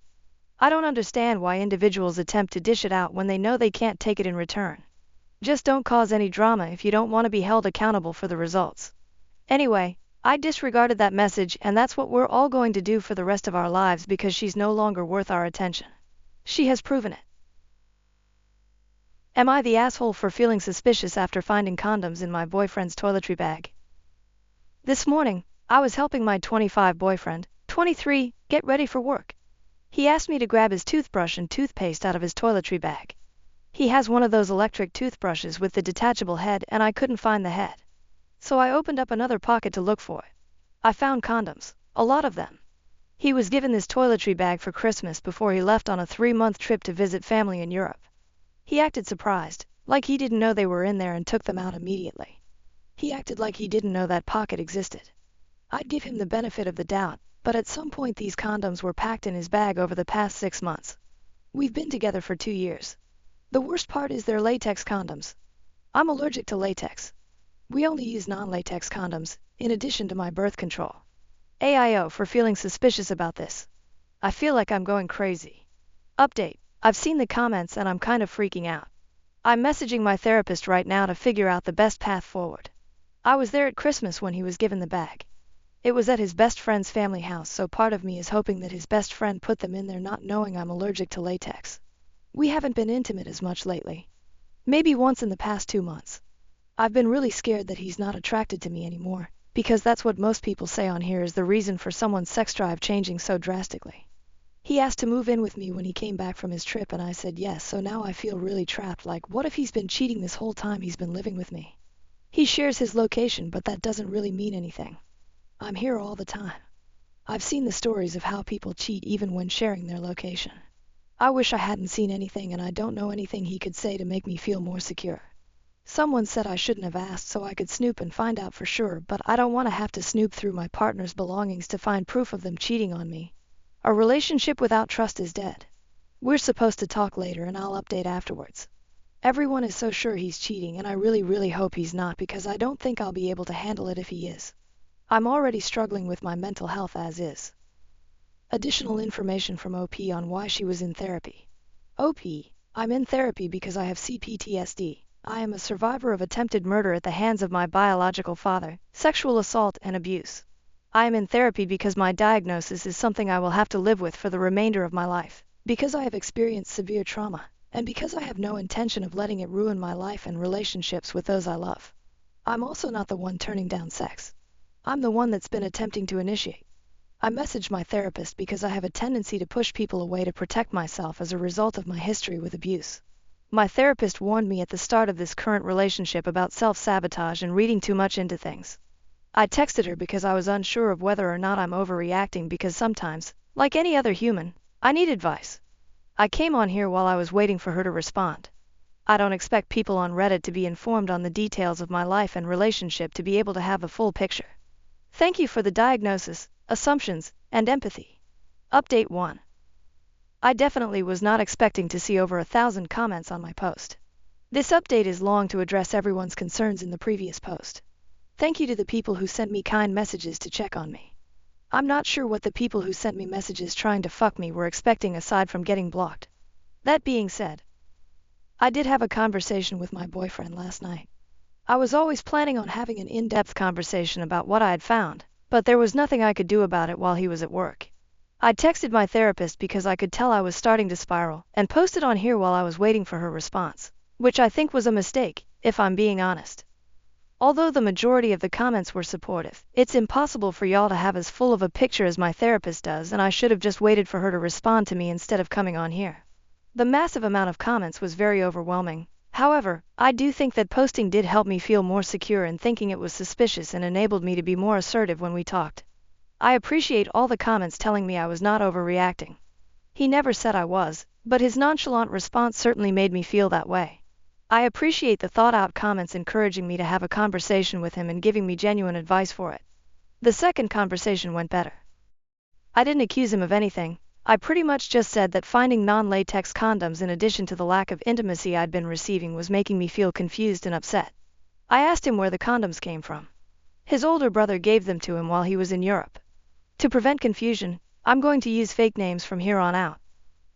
I don't understand why individuals attempt to dish it out when they know they can't take it in return. Just don't cause any drama if you don't want to be held accountable for the results. Anyway, I disregarded that message, and that's what we're all going to do for the rest of our lives because she's no longer worth our attention. She has proven it. Am I the asshole for feeling suspicious after finding condoms in my boyfriend's toiletry bag? This morning, I was helping my 25 boyfriend, 23, get ready for work. He asked me to grab his toothbrush and toothpaste out of his toiletry bag. He has one of those electric toothbrushes with the detachable head, and I couldn't find the head. So I opened up another pocket to look for it. I found condoms, a lot of them. He was given this toiletry bag for Christmas before he left on a 3-month trip to visit family in Europe. He acted surprised, like he didn't know they were in there, and took them out immediately. He acted like he didn't know that pocket existed. I'd give him the benefit of the doubt, but at some point these condoms were packed in his bag over the past 6 months. We've been together for 2 years. The worst part is they're latex condoms. I'm allergic to latex. We only use non-latex condoms, in addition to my birth control. AIO for feeling suspicious about this. I feel like I'm going crazy. Update. I've seen the comments and I'm kind of freaking out. I'm messaging my therapist right now to figure out the best path forward. I was there at Christmas when he was given the bag. It was at his best friend's family house, so part of me is hoping that his best friend put them in there not knowing I'm allergic to latex. We haven't been intimate as much lately. Maybe once in the past 2 months. I've been really scared that he's not attracted to me anymore, because that's what most people say on here is the reason for someone's sex drive changing so drastically. He asked to move in with me when he came back from his trip, and I said yes, so now I feel really trapped, like what if he's been cheating this whole time he's been living with me? He shares his location, but that doesn't really mean anything. I'm here all the time. I've seen the stories of how people cheat even when sharing their location. I wish I hadn't seen anything, and I don't know anything he could say to make me feel more secure. Someone said I shouldn't have asked so I could snoop and find out for sure, but I don't want to have to snoop through my partner's belongings to find proof of them cheating on me. A relationship without trust is dead. We're supposed to talk later and I'll update afterwards. Everyone is so sure he's cheating, and I really hope he's not, because I don't think I'll be able to handle it if he is. I'm already struggling with my mental health as is. Additional information from OP on why she was in therapy. OP, I'm in therapy because I have CPTSD. I am a survivor of attempted murder at the hands of my biological father, sexual assault and abuse. I am in therapy because my diagnosis is something I will have to live with for the remainder of my life, because I have experienced severe trauma, and because I have no intention of letting it ruin my life and relationships with those I love. I'm also not the one turning down sex. I'm the one that's been attempting to initiate. I messaged my therapist because I have a tendency to push people away to protect myself as a result of my history with abuse. My therapist warned me at the start of this current relationship about self-sabotage and reading too much into things. I texted her because I was unsure of whether or not I'm overreacting, because sometimes, like any other human, I need advice. I came on here while I was waiting for her to respond. I don't expect people on Reddit to be informed on the details of my life and relationship to be able to have a full picture. Thank you for the diagnosis, assumptions, and empathy. Update 1. I definitely was not expecting to see over 1,000 comments on my post. This update is long to address everyone's concerns in the previous post. Thank you to the people who sent me kind messages to check on me. I'm not sure what the people who sent me messages trying to fuck me were expecting aside from getting blocked. That being said, I did have a conversation with my boyfriend last night. I was always planning on having an in-depth conversation about what I had found, but there was nothing I could do about it while he was at work. I texted my therapist because I could tell I was starting to spiral, and posted on here while I was waiting for her response, which I think was a mistake, if I'm being honest. Although the majority of the comments were supportive, it's impossible for y'all to have as full of a picture as my therapist does, and I should have just waited for her to respond to me instead of coming on here. The massive amount of comments was very overwhelming. However, I do think that posting did help me feel more secure in thinking it was suspicious and enabled me to be more assertive when we talked. I appreciate all the comments telling me I was not overreacting. He never said I was, but his nonchalant response certainly made me feel that way. I appreciate the thought-out comments encouraging me to have a conversation with him and giving me genuine advice for it. The second conversation went better. I didn't accuse him of anything. I pretty much just said that finding non-latex condoms in addition to the lack of intimacy I'd been receiving was making me feel confused and upset. I asked him where the condoms came from. His older brother gave them to him while he was in Europe. To prevent confusion, I'm going to use fake names from here on out.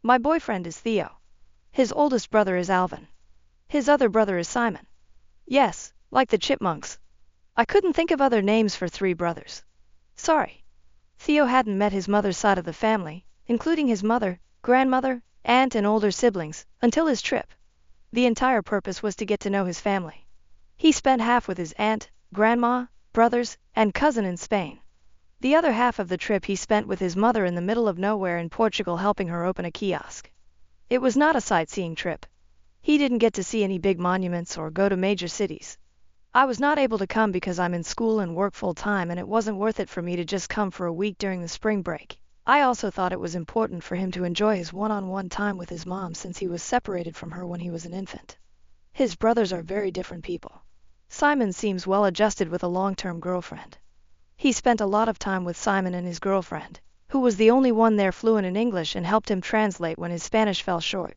My boyfriend is Theo. His oldest brother is Alvin. His other brother is Simon. Yes, like the Chipmunks. I couldn't think of other names for 3 brothers. Sorry. Theo hadn't met his mother's side of the family, including his mother, grandmother, aunt and older siblings, until his trip. The entire purpose was to get to know his family. He spent half with his aunt, grandma, brothers, and cousin in Spain. The other half of the trip he spent with his mother in the middle of nowhere in Portugal helping her open a kiosk. It was not a sightseeing trip. He didn't get to see any big monuments or go to major cities. I was not able to come because I'm in school and work full-time, and it wasn't worth it for me to just come for a week during the spring break. I also thought it was important for him to enjoy his one-on-one time with his mom since he was separated from her when he was an infant. His brothers are very different people. Simon seems well adjusted with a long-term girlfriend. He spent a lot of time with Simon and his girlfriend, who was the only one there fluent in English and helped him translate when his Spanish fell short.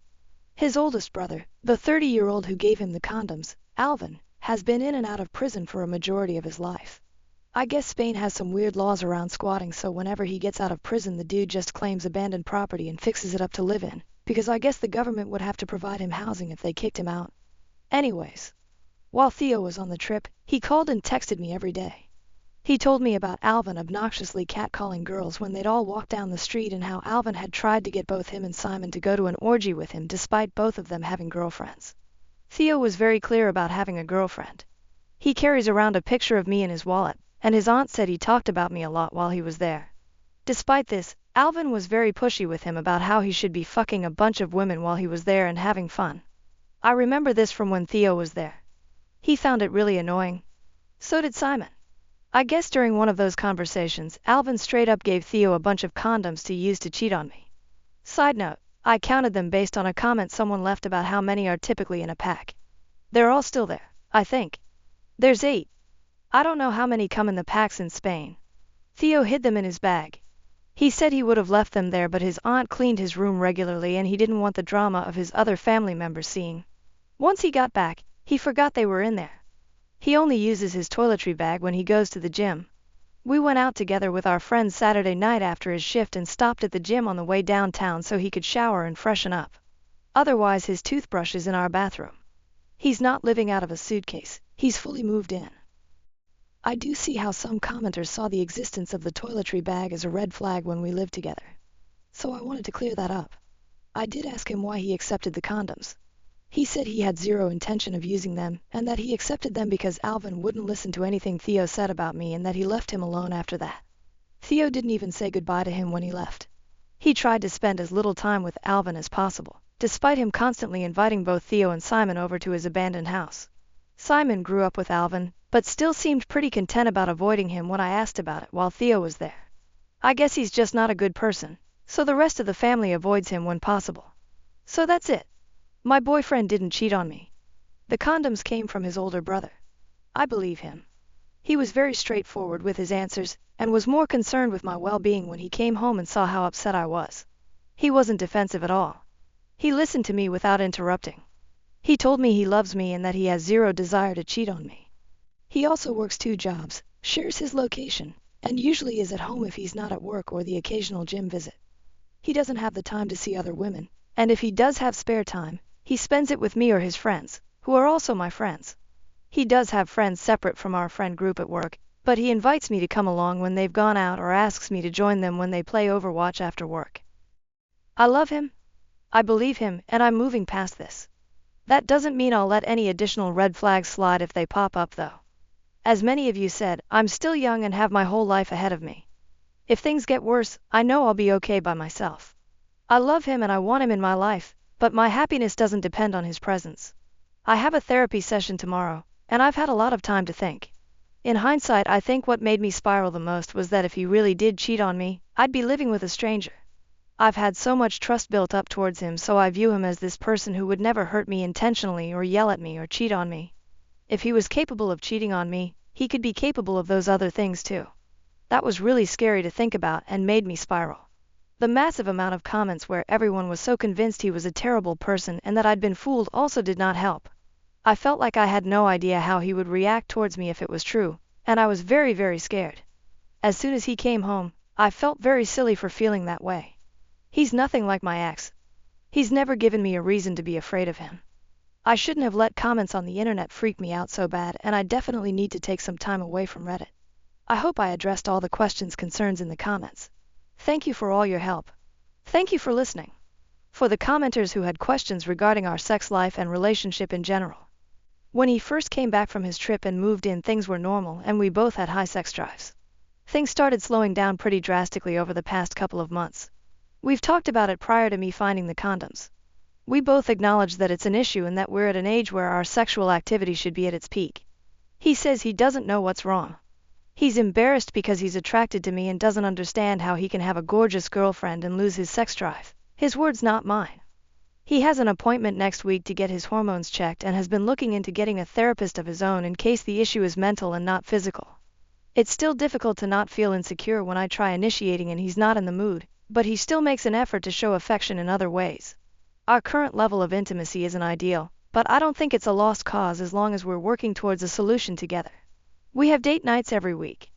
His oldest brother, the 30-year-old who gave him the condoms, Alvin, has been in and out of prison for a majority of his life. I guess Spain has some weird laws around squatting, so whenever he gets out of prison the dude just claims abandoned property and fixes it up to live in, because I guess the government would have to provide him housing if they kicked him out. Anyways, while Theo was on the trip, he called and texted me every day. He told me about Alvin obnoxiously catcalling girls when they'd all walk down the street, and how Alvin had tried to get both him and Simon to go to an orgy with him despite both of them having girlfriends. Theo was very clear about having a girlfriend. He carries around a picture of me in his wallet, and his aunt said he talked about me a lot while he was there. Despite this, Alvin was very pushy with him about how he should be fucking a bunch of women while he was there and having fun. I remember this from when Theo was there. He found it really annoying. So did Simon. I guess during one of those conversations, Alvin straight up gave Theo a bunch of condoms to use to cheat on me. Side note, I counted them based on a comment someone left about how many are typically in a pack. They're all still there, I think. There's 8. I don't know how many come in the packs in Spain. Theo hid them in his bag. He said he would have left them there, but his aunt cleaned his room regularly and he didn't want the drama of his other family members seeing. Once he got back, he forgot they were in there. He only uses his toiletry bag when he goes to the gym. We went out together with our friends Saturday night after his shift and stopped at the gym on the way downtown so he could shower and freshen up. Otherwise, his toothbrush is in our bathroom. He's not living out of a suitcase. He's fully moved in. I do see how some commenters saw the existence of the toiletry bag as a red flag when we lived together. So I wanted to clear that up. I did ask him why he accepted the condoms. He said he had zero intention of using them, and that he accepted them because Alvin wouldn't listen to anything Theo said about me, and that he left him alone after that. Theo didn't even say goodbye to him when he left. He tried to spend as little time with Alvin as possible, despite him constantly inviting both Theo and Simon over to his abandoned house. Simon grew up with Alvin, but still seemed pretty content about avoiding him when I asked about it while Theo was there. I guess he's just not a good person, so the rest of the family avoids him when possible. So that's it. My boyfriend didn't cheat on me. The condoms came from his older brother. I believe him. He was very straightforward with his answers, and was more concerned with my well-being when he came home and saw how upset I was. He wasn't defensive at all. He listened to me without interrupting. He told me he loves me and that he has zero desire to cheat on me. He also works 2 jobs, shares his location, and usually is at home if he's not at work or the occasional gym visit. He doesn't have the time to see other women, and if he does have spare time, he spends it with me or his friends, who are also my friends. He does have friends separate from our friend group at work, but he invites me to come along when they've gone out or asks me to join them when they play Overwatch after work. I love him. I believe him, and I'm moving past this. That doesn't mean I'll let any additional red flags slide if they pop up though. As many of you said, I'm still young and have my whole life ahead of me. If things get worse, I know I'll be okay by myself. I love him and I want him in my life, but my happiness doesn't depend on his presence. I have a therapy session tomorrow, and I've had a lot of time to think. In hindsight, I think what made me spiral the most was that if he really did cheat on me, I'd be living with a stranger. I've had so much trust built up towards him, so I view him as this person who would never hurt me intentionally or yell at me or cheat on me. If he was capable of cheating on me, he could be capable of those other things too. That was really scary to think about and made me spiral. The massive amount of comments where everyone was so convinced he was a terrible person and that I'd been fooled also did not help. I felt like I had no idea how he would react towards me if it was true, and I was very, very scared. As soon as he came home, I felt very silly for feeling that way. He's nothing like my ex. He's never given me a reason to be afraid of him. I shouldn't have let comments on the internet freak me out so bad, and I definitely need to take some time away from Reddit. I hope I addressed all the concerns in the comments. Thank you for all your help. Thank you for listening. For the commenters who had questions regarding our sex life and relationship in general. When he first came back from his trip and moved in, things were normal and we both had high sex drives. Things started slowing down pretty drastically over the past couple of months. We've talked about it prior to me finding the condoms. We both acknowledge that it's an issue and that we're at an age where our sexual activity should be at its peak. He says he doesn't know what's wrong. He's embarrassed because he's attracted to me and doesn't understand how he can have a gorgeous girlfriend and lose his sex drive. His words, not mine. He has an appointment next week to get his hormones checked and has been looking into getting a therapist of his own in case the issue is mental and not physical. It's still difficult to not feel insecure when I try initiating and he's not in the mood, but he still makes an effort to show affection in other ways. Our current level of intimacy isn't ideal, but I don't think it's a lost cause as long as we're working towards a solution together. We have date nights every week.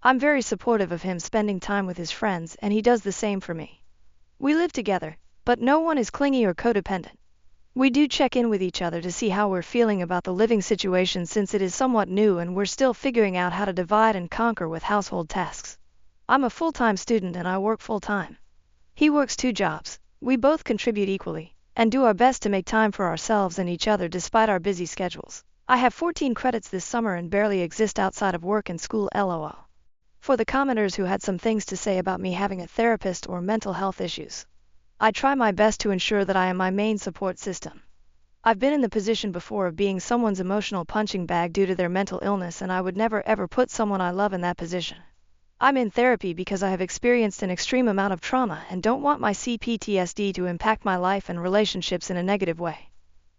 I'm very supportive of him spending time with his friends, and he does the same for me. We live together, but no one is clingy or codependent. We do check in with each other to see how we're feeling about the living situation since it is somewhat new and we're still figuring out how to divide and conquer with household tasks. I'm a full-time student and I work full-time. He works 2 jobs. We both contribute equally, and do our best to make time for ourselves and each other despite our busy schedules. I have 14 credits this summer and barely exist outside of work and school, lol. For the commenters who had some things to say about me having a therapist or mental health issues, I try my best to ensure that I am my main support system. I've been in the position before of being someone's emotional punching bag due to their mental illness, and I would never ever put someone I love in that position. I'm in therapy because I have experienced an extreme amount of trauma and don't want my CPTSD to impact my life and relationships in a negative way.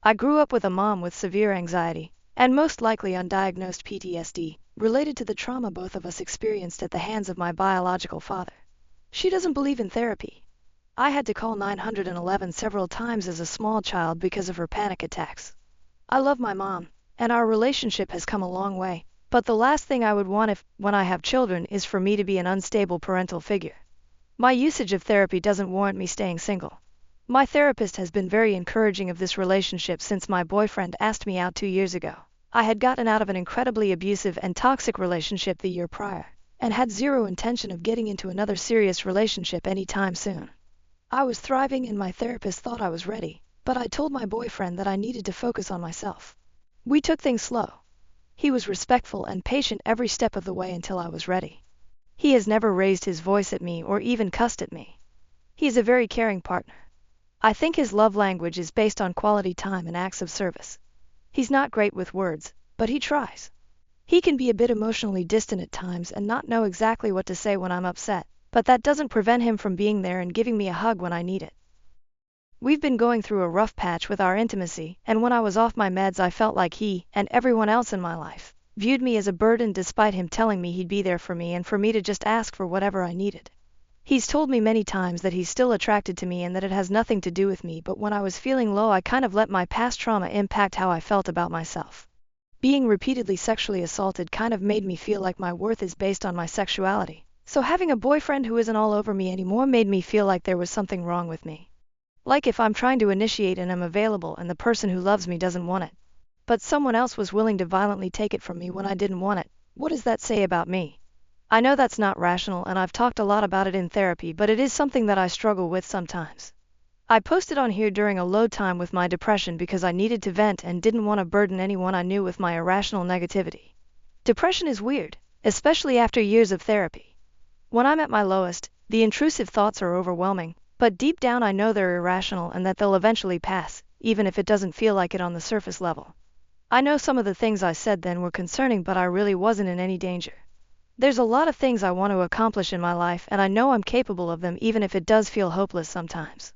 I grew up with a mom with severe anxiety, and most likely undiagnosed PTSD, related to the trauma both of us experienced at the hands of my biological father. She doesn't believe in therapy. I had to call 911 several times as a small child because of her panic attacks. I love my mom, and our relationship has come a long way, but the last thing I would want when I have children is for me to be an unstable parental figure. My usage of therapy doesn't warrant me staying single. My therapist has been very encouraging of this relationship since my boyfriend asked me out 2 years ago. I had gotten out of an incredibly abusive and toxic relationship the year prior, and had zero intention of getting into another serious relationship anytime soon. I was thriving and my therapist thought I was ready, but I told my boyfriend that I needed to focus on myself. We took things slow. He was respectful and patient every step of the way until I was ready. He has never raised his voice at me or even cussed at me. He is a very caring partner. I think his love language is based on quality time and acts of service. He's not great with words, but he tries. He can be a bit emotionally distant at times and not know exactly what to say when I'm upset, but that doesn't prevent him from being there and giving me a hug when I need it. We've been going through a rough patch with our intimacy, and when I was off my meds I felt like he, and everyone else in my life, viewed me as a burden despite him telling me he'd be there for me and for me to just ask for whatever I needed. He's told me many times that he's still attracted to me and that it has nothing to do with me, but when I was feeling low I kind of let my past trauma impact how I felt about myself. Being repeatedly sexually assaulted kind of made me feel like my worth is based on my sexuality, so having a boyfriend who isn't all over me anymore made me feel like there was something wrong with me. Like if I'm trying to initiate and I'm available and the person who loves me doesn't want it. but someone else was willing to violently take it from me when I didn't want it. What does that say about me? I know that's not rational, and I've talked a lot about it in therapy, but it is something that I struggle with sometimes. I posted on here during a low time with my depression because I needed to vent and didn't want to burden anyone I knew with my irrational negativity. Depression is weird, especially after years of therapy. When I'm at my lowest, the intrusive thoughts are overwhelming, but deep down I know they're irrational and that they'll eventually pass, even if it doesn't feel like it on the surface level. I know some of the things I said then were concerning, but I really wasn't in any danger. There's a lot of things I want to accomplish in my life, and I know I'm capable of them, even if it does feel hopeless sometimes.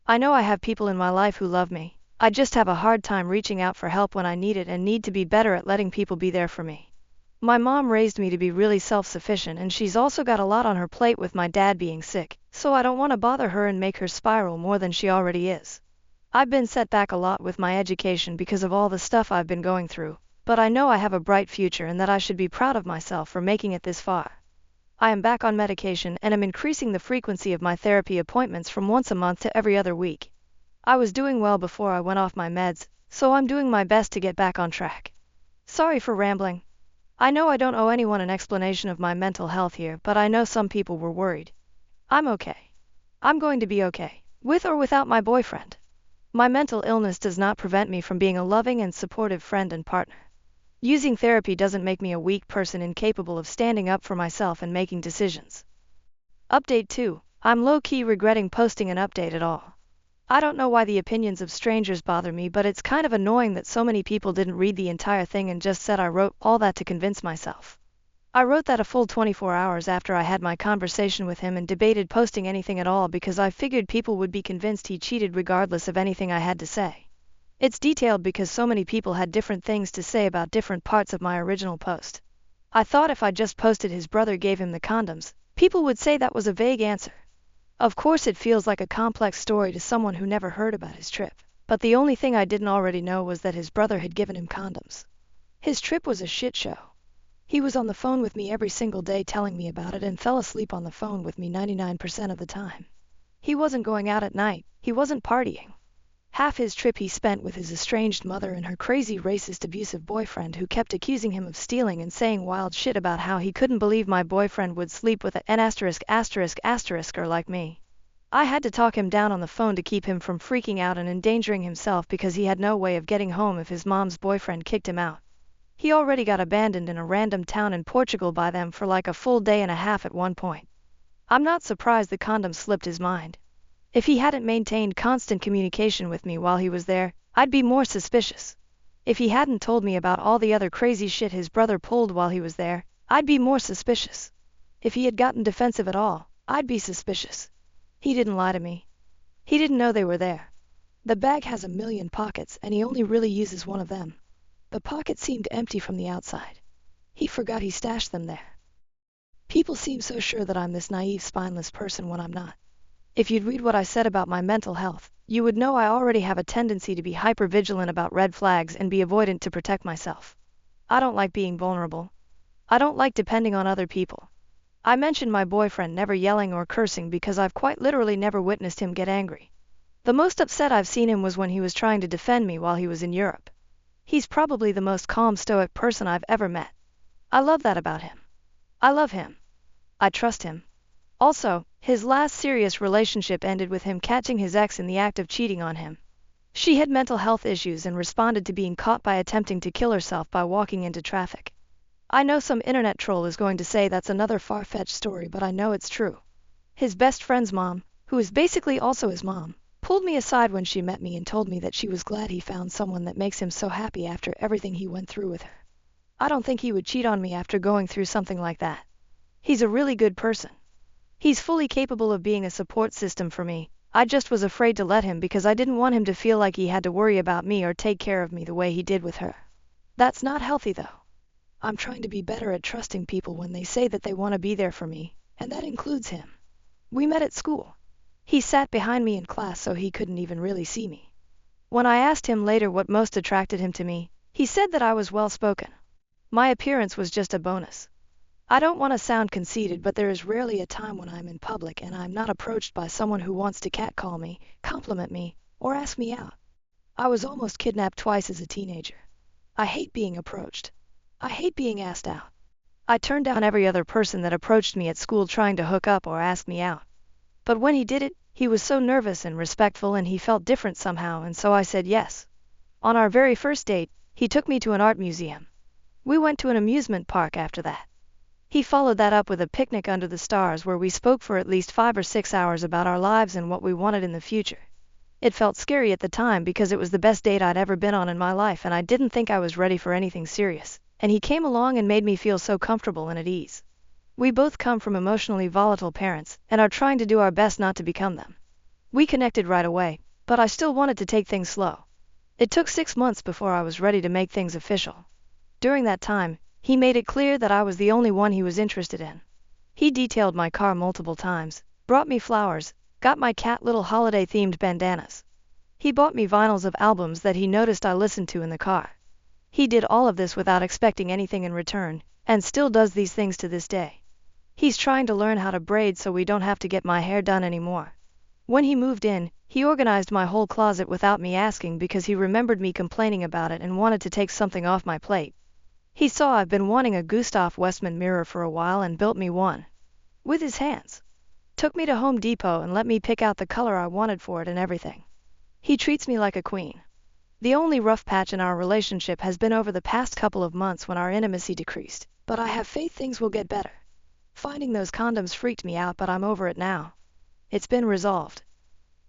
I know I have people in my life who love me. I just have a hard time reaching out for help when I need it and need to be better at letting people be there for me. My mom raised me to be really self-sufficient, and she's also got a lot on her plate with my dad being sick, so I don't want to bother her and make her spiral more than she already is. I've been set back a lot with my education because of all the stuff I've been going through, but I know I have a bright future and that I should be proud of myself for making it this far. I am back on medication and am increasing the frequency of my therapy appointments from once a month to every other week. I was doing well before I went off my meds, so I'm doing my best to get back on track. Sorry for rambling. I know I don't owe anyone an explanation of my mental health here, but I know some people were worried. I'm okay. I'm going to be okay, with or without my boyfriend. My mental illness does not prevent me from being a loving and supportive friend and partner. Using therapy doesn't make me a weak person incapable of standing up for myself and making decisions. Update 2. I'm low-key regretting posting an update at all. I don't know why the opinions of strangers bother me, but it's kind of annoying that so many people didn't read the entire thing and just said I wrote all that to convince myself. I wrote that a full 24 hours after I had my conversation with him and debated posting anything at all because I figured people would be convinced he cheated regardless of anything I had to say. It's detailed because so many people had different things to say about different parts of my original post. I thought if I just posted his brother gave him the condoms, people would say that was a vague answer. Of course it feels like a complex story to someone who never heard about his trip, but the only thing I didn't already know was that his brother had given him condoms. His trip was a shit show. He was on the phone with me every single day telling me about it and fell asleep on the phone with me 99% of the time. He wasn't going out at night, he wasn't partying. Half his trip he spent with his estranged mother and her crazy racist abusive boyfriend who kept accusing him of stealing and saying wild shit about how he couldn't believe my boyfriend would sleep with an *****er like me. I had to talk him down on the phone to keep him from freaking out and endangering himself because he had no way of getting home if his mom's boyfriend kicked him out. He already got abandoned in a random town in Portugal by them for like a full day and a half at one point. I'm not surprised the condom slipped his mind. If he hadn't maintained constant communication with me while he was there, I'd be more suspicious. If he hadn't told me about all the other crazy shit his brother pulled while he was there, I'd be more suspicious. If he had gotten defensive at all, I'd be suspicious. He didn't lie to me. He didn't know they were there. The bag has 1,000,000 pockets and he only really uses one of them. The pocket seemed empty from the outside. He forgot he stashed them there. People seem so sure that I'm this naive, spineless person when I'm not. If you'd read what I said about my mental health, you would know I already have a tendency to be hyper-vigilant about red flags and be avoidant to protect myself. I don't like being vulnerable. I don't like depending on other people. I mentioned my boyfriend never yelling or cursing because I've quite literally never witnessed him get angry. The most upset I've seen him was when he was trying to defend me while he was in Europe. He's probably the most calm, stoic person I've ever met. I love that about him. I love him. I trust him. Also, his last serious relationship ended with him catching his ex in the act of cheating on him. She had mental health issues and responded to being caught by attempting to kill herself by walking into traffic. I know some internet troll is going to say that's another far-fetched story, but I know it's true. His best friend's mom, who is basically also his mom, pulled me aside when she met me and told me that she was glad he found someone that makes him so happy after everything he went through with her. I don't think he would cheat on me after going through something like that. He's a really good person. He's fully capable of being a support system for me. I just was afraid to let him because I didn't want him to feel like he had to worry about me or take care of me the way he did with her. That's not healthy though. I'm trying to be better at trusting people when they say that they want to be there for me, and that includes him. We met at school. He sat behind me in class so he couldn't even really see me. When I asked him later what most attracted him to me, he said that I was well-spoken. My appearance was just a bonus. I don't want to sound conceited, but there is rarely a time when I'm in public and I'm not approached by someone who wants to catcall me, compliment me, or ask me out. I was almost kidnapped twice as a teenager. I hate being approached. I hate being asked out. I turned down every other person that approached me at school trying to hook up or ask me out. But when he did it, he was so nervous and respectful and he felt different somehow, and so I said yes. On our very first date, he took me to an art museum. We went to an amusement park after that. He followed that up with a picnic under the stars where we spoke for at least 5 or 6 hours about our lives and what we wanted in the future. It felt scary at the time because it was the best date I'd ever been on in my life and I didn't think I was ready for anything serious, and he came along and made me feel so comfortable and at ease. We both come from emotionally volatile parents and are trying to do our best not to become them. We connected right away, but I still wanted to take things slow. It took 6 months before I was ready to make things official. During that time, he made it clear that I was the only one he was interested in. He detailed my car multiple times, brought me flowers, got my cat little holiday-themed bandanas. He bought me vinyls of albums that he noticed I listened to in the car. He did all of this without expecting anything in return, and still does these things to this day. He's trying to learn how to braid so we don't have to get my hair done anymore. When he moved in, he organized my whole closet without me asking because he remembered me complaining about it and wanted to take something off my plate. He saw I've been wanting a Gustav Westman mirror for a while and built me one. With his hands. Took me to Home Depot and let me pick out the color I wanted for it and everything. He treats me like a queen. The only rough patch in our relationship has been over the past couple of months when our intimacy decreased, but I have faith things will get better. Finding those condoms freaked me out, but I'm over it now. It's been resolved.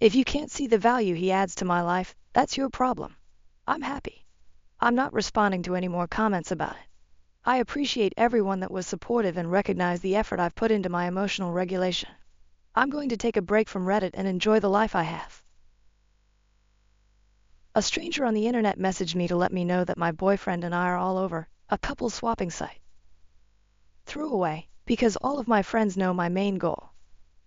If you can't see the value he adds to my life, that's your problem. I'm happy. I'm not responding to any more comments about it. I appreciate everyone that was supportive and recognized the effort I've put into my emotional regulation. I'm going to take a break from Reddit and enjoy the life I have. A stranger on the internet messaged me to let me know that my boyfriend and I are all over a couple swapping site. Threw away, because all of my friends know my main goal.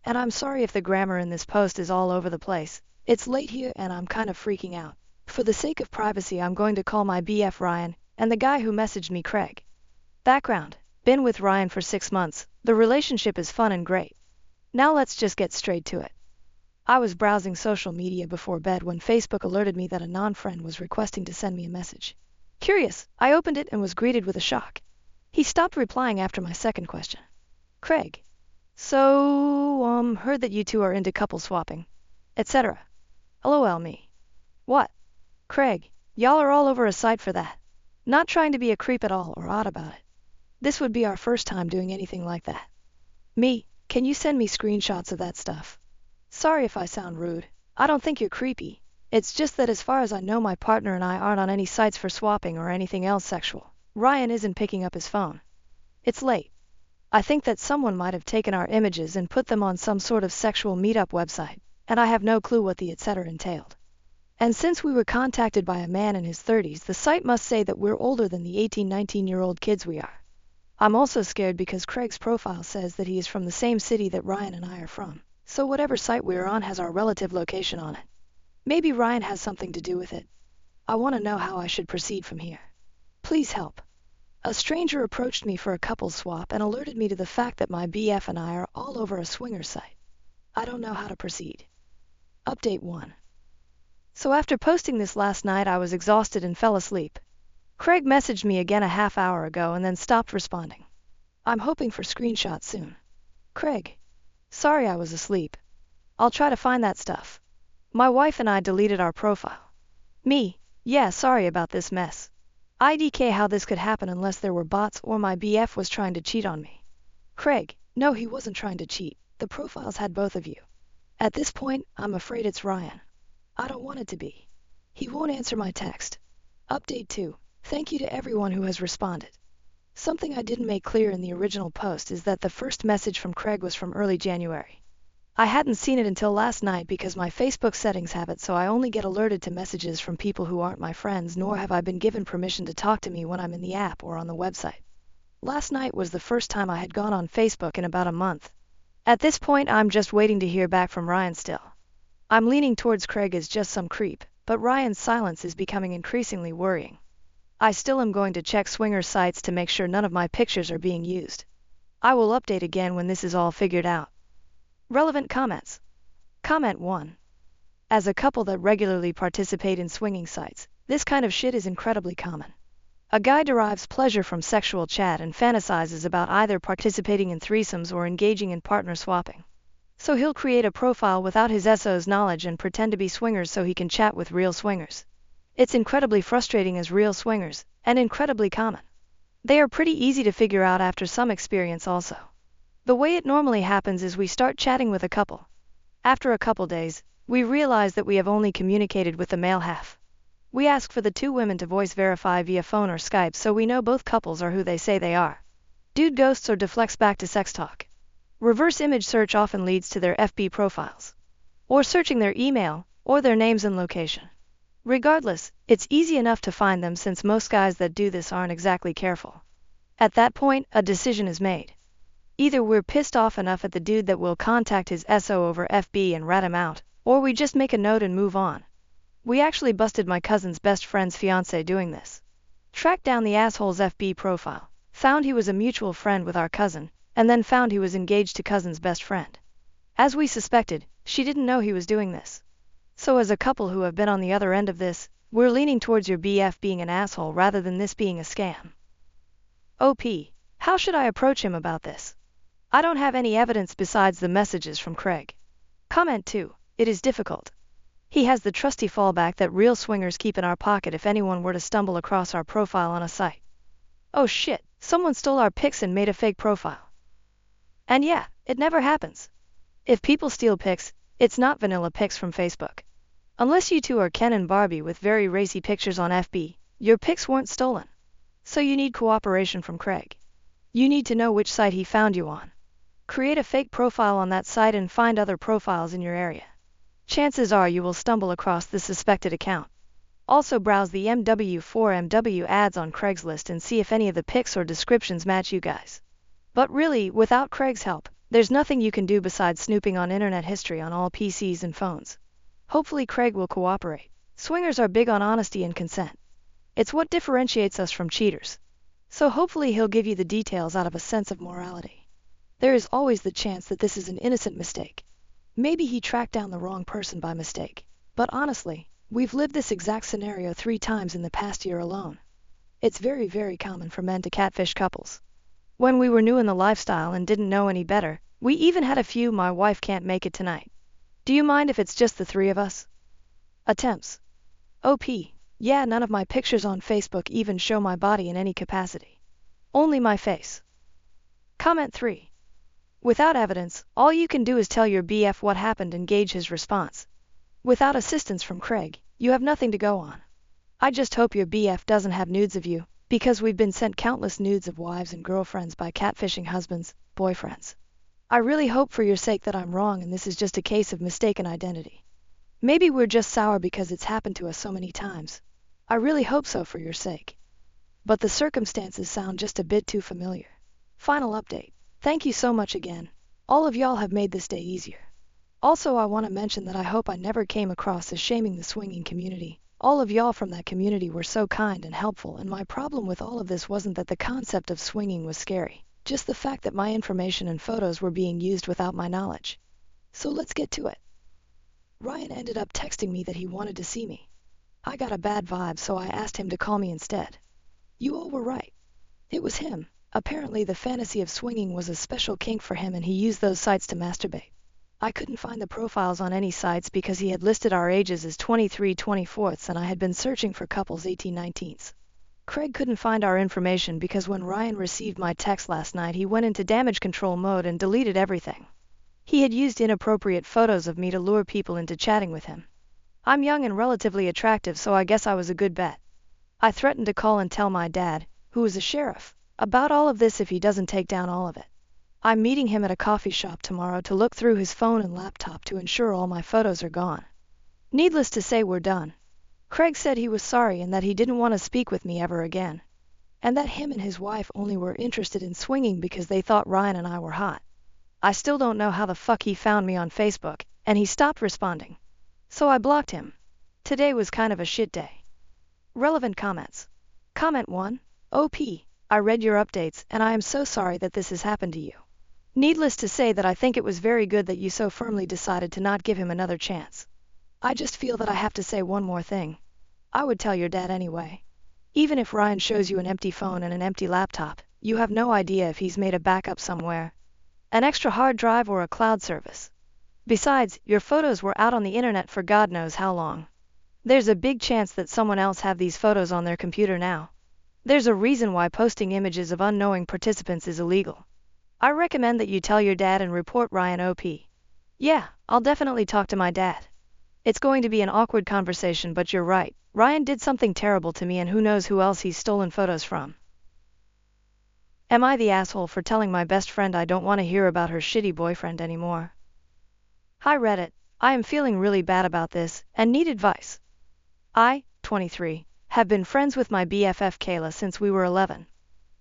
And I'm sorry if the grammar in this post is all over the place. It's late here and I'm kind of freaking out. For the sake of privacy, I'm going to call my BF Ryan, and the guy who messaged me Craig. Background: been with Ryan for 6 months. The relationship is fun and great. Now let's just get straight to it. I was browsing social media before bed when Facebook alerted me that a non-friend was requesting to send me a message. Curious, I opened it and was greeted with a shock. He stopped replying after my second question. Craig. So, heard that you two are into couple swapping, etc. LOL me. What? Craig, y'all are all over a site for that. Not trying to be a creep at all or odd about it. This would be our first time doing anything like that. Me, can you send me screenshots of that stuff? Sorry if I sound rude. I don't think you're creepy. It's just that as far as I know, my partner and I aren't on any sites for swapping or anything else sexual. Ryan isn't picking up his phone. It's late. I think that someone might have taken our images and put them on some sort of sexual meetup website, and I have no clue what the etc. entailed. And since we were contacted by a man in his 30s, the site must say that we're older than the 18-19-year-old kids we are. I'm also scared because Craig's profile says that he is from the same city that Ryan and I are from, so whatever site we're on has our relative location on it. Maybe Ryan has something to do with it. I want to know how I should proceed from here. Please help. A stranger approached me for a couple swap and alerted me to the fact that my BF and I are all over a swinger site. I don't know how to proceed. Update 1. So after posting this last night, I was exhausted and fell asleep. Craig messaged me again a half hour ago and then stopped responding. I'm hoping for screenshots soon. Craig. Sorry I was asleep. I'll try to find that stuff. My wife and I deleted our profile. Me. Yeah, sorry about this mess. IDK how this could happen unless there were bots or my BF was trying to cheat on me. Craig. No, he wasn't trying to cheat. The profiles had both of you. At this point, I'm afraid it's Ryan. I don't want it to be. He won't answer my text. Update 2. Thank you to everyone who has responded. Something I didn't make clear in the original post is that the first message from Craig was from early January. I hadn't seen it until last night because my Facebook settings have it so I only get alerted to messages from people who aren't my friends, nor have I been given permission to talk to me when I'm in the app or on the website. Last night was the first time I had gone on Facebook in about a month. At this point, I'm just waiting to hear back from Ryan still. I'm leaning towards Craig as just some creep, but Ryan's silence is becoming increasingly worrying. I still am going to check swinger sites to make sure none of my pictures are being used. I will update again when this is all figured out. Relevant comments. Comment 1. As a couple that regularly participate in swinging sites, this kind of shit is incredibly common. A guy derives pleasure from sexual chat and fantasizes about either participating in threesomes or engaging in partner swapping. So he'll create a profile without his SO's knowledge and pretend to be swingers so he can chat with real swingers. It's incredibly frustrating as real swingers, and incredibly common. They are pretty easy to figure out after some experience also. The way it normally happens is we start chatting with a couple. After a couple days, we realize that we have only communicated with the male half. We ask for the two women to voice verify via phone or Skype so we know both couples are who they say they are. Dude ghosts or deflects back to sex talk. Reverse image search often leads to their FB profiles. Or searching their email, or their names and location. Regardless, it's easy enough to find them since most guys that do this aren't exactly careful. At that point, a decision is made. Either we're pissed off enough at the dude that we'll contact his SO over FB and rat him out, or we just make a note and move on. We actually busted my cousin's best friend's fiancé doing this. Tracked down the asshole's FB profile, found he was a mutual friend with our cousin, and then found he was engaged to cousin's best friend. As we suspected, she didn't know he was doing this. So as a couple who have been on the other end of this, we're leaning towards your BF being an asshole rather than this being a scam. OP. How should I approach him about this? I don't have any evidence besides the messages from Craig. Comment 2. It is difficult. He has the trusty fallback that real swingers keep in our pocket if anyone were to stumble across our profile on a site. Oh shit, someone stole our pics and made a fake profile. And yeah, it never happens. If people steal pics, it's not vanilla pics from Facebook. Unless you two are Ken and Barbie with very racy pictures on FB, your pics weren't stolen. So you need cooperation from Craig. You need to know which site he found you on. Create a fake profile on that site and find other profiles in your area. Chances are you will stumble across the suspected account. Also browse the MW4MW ads on Craigslist and see if any of the pics or descriptions match you guys. But really, without Craig's help, there's nothing you can do besides snooping on internet history on all PCs and phones. Hopefully Craig will cooperate. Swingers are big on honesty and consent. It's what differentiates us from cheaters. So hopefully he'll give you the details out of a sense of morality. There is always the chance that this is an innocent mistake. Maybe he tracked down the wrong person by mistake. But honestly, we've lived this exact scenario 3 times in the past year alone. It's very, very common for men to catfish couples. When we were new in the lifestyle and didn't know any better, we even had a few "my wife can't make it tonight. Do you mind if it's just the 3 of us?" attempts. OP. Yeah, none of my pictures on Facebook even show my body in any capacity. Only my face. Comment 3. Without evidence, all you can do is tell your BF what happened and gauge his response. Without assistance from Craig, you have nothing to go on. I just hope your BF doesn't have nudes of you, because we've been sent countless nudes of wives and girlfriends by catfishing husbands, boyfriends. I really hope for your sake that I'm wrong and this is just a case of mistaken identity. Maybe we're just sour because it's happened to us so many times. I really hope so for your sake. But the circumstances sound just a bit too familiar. Final update. Thank you so much again. All of y'all have made this day easier. Also, I want to mention that I hope I never came across as shaming the swinging community. All of y'all from that community were so kind and helpful, and my problem with all of this wasn't that the concept of swinging was scary, just the fact that my information and photos were being used without my knowledge. So let's get to it. Ryan ended up texting me that he wanted to see me. I got a bad vibe, so I asked him to call me instead. You all were right. It was him. Apparently the fantasy of swinging was a special kink for him and he used those sites to masturbate. I couldn't find the profiles on any sites because he had listed our ages as 23/24 and I had been searching for couples 18/19. Craig couldn't find our information because when Ryan received my text last night he went into damage control mode and deleted everything. He had used inappropriate photos of me to lure people into chatting with him. I'm young and relatively attractive, so I guess I was a good bet. I threatened to call and tell my dad, who is a sheriff, about all of this if he doesn't take down all of it. I'm meeting him at a coffee shop tomorrow to look through his phone and laptop to ensure all my photos are gone. Needless to say, we're done. Craig said he was sorry and that he didn't want to speak with me ever again. And that him and his wife only were interested in swinging because they thought Ryan and I were hot. I still don't know how the fuck he found me on Facebook, and he stopped responding. So I blocked him. Today was kind of a shit day. Relevant comments. Comment 1. OP. I read your updates and I am so sorry that this has happened to you. Needless to say that I think it was very good that you so firmly decided to not give him another chance. I just feel that I have to say one more thing. I would tell your dad anyway. Even if Ryan shows you an empty phone and an empty laptop, you have no idea if he's made a backup somewhere, an extra hard drive or a cloud service. Besides, your photos were out on the internet for God knows how long. There's a big chance that someone else have these photos on their computer now. There's a reason why posting images of unknowing participants is illegal. I recommend that you tell your dad and report Ryan OP. Yeah, I'll definitely talk to my dad. It's going to be an awkward conversation, but you're right. Ryan did something terrible to me, and who knows who else he's stolen photos from. Am I the asshole for telling my best friend I don't want to hear about her shitty boyfriend anymore? Hi Reddit, I am feeling really bad about this and need advice. I, 23, have been friends with my BFF Kayla since we were 11.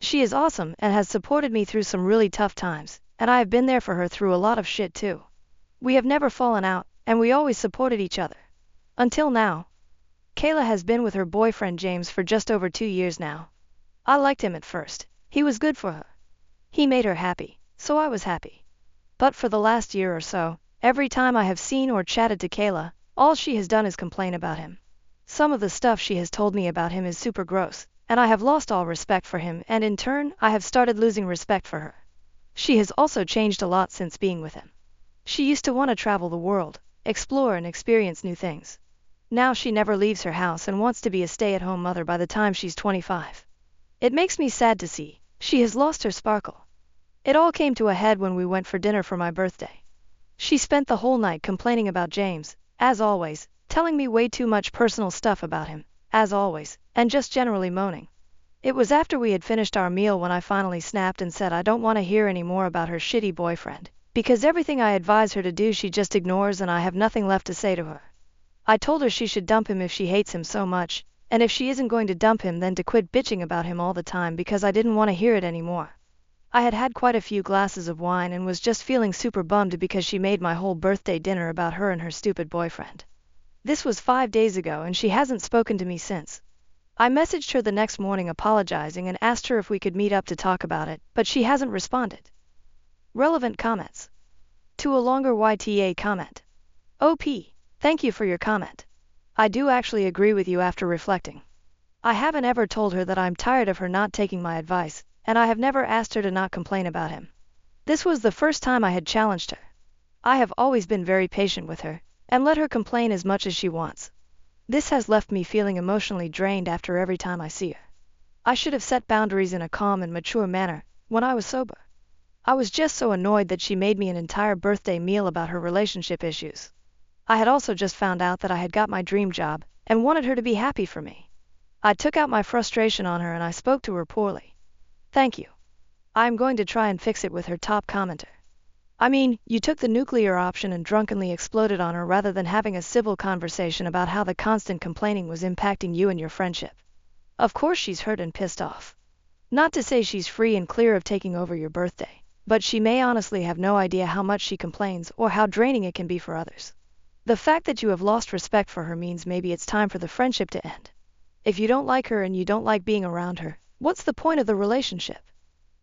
She is awesome and has supported me through some really tough times, and I have been there for her through a lot of shit too. We have never fallen out, and we always supported each other. Until now. Kayla has been with her boyfriend James for just over 2 years now. I liked him at first. He was good for her. He made her happy, so I was happy. But for the last year or so, every time I have seen or chatted to Kayla, all she has done is complain about him. Some of the stuff she has told me about him is super gross, and I have lost all respect for him, and in turn, I have started losing respect for her. She has also changed a lot since being with him. She used to want to travel the world, explore and experience new things. Now she never leaves her house and wants to be a stay-at-home mother by the time she's 25. It makes me sad to see. She has lost her sparkle. It all came to a head when we went for dinner for my birthday. She spent the whole night complaining about James, as always, telling me way too much personal stuff about him, as always, and just generally moaning. It was after we had finished our meal when I finally snapped and said I don't want to hear any more about her shitty boyfriend, because everything I advise her to do she just ignores and I have nothing left to say to her. I told her she should dump him if she hates him so much, and if she isn't going to dump him then to quit bitching about him all the time because I didn't want to hear it anymore. I had had quite a few glasses of wine and was just feeling super bummed because she made my whole birthday dinner about her and her stupid boyfriend. This was 5 days ago and she hasn't spoken to me since. I messaged her the next morning apologizing and asked her if we could meet up to talk about it, but she hasn't responded. Relevant comments. To a longer YTA comment. OP, thank you for your comment. I do actually agree with you after reflecting. I haven't ever told her that I'm tired of her not taking my advice, and I have never asked her to not complain about him. This was the first time I had challenged her. I have always been very patient with her, and let her complain as much as she wants. This has left me feeling emotionally drained after every time I see her. I should have set boundaries in a calm and mature manner, when I was sober. I was just so annoyed that she made me an entire birthday meal about her relationship issues. I had also just found out that I had got my dream job, and wanted her to be happy for me. I took out my frustration on her and I spoke to her poorly. Thank you. I am going to try and fix it with her top commenter. I mean, you took the nuclear option and drunkenly exploded on her rather than having a civil conversation about how the constant complaining was impacting you and your friendship. Of course she's hurt and pissed off. Not to say she's free and clear of taking over your birthday, but she may honestly have no idea how much she complains or how draining it can be for others. The fact that you have lost respect for her means maybe it's time for the friendship to end. If you don't like her and you don't like being around her, what's the point of the relationship?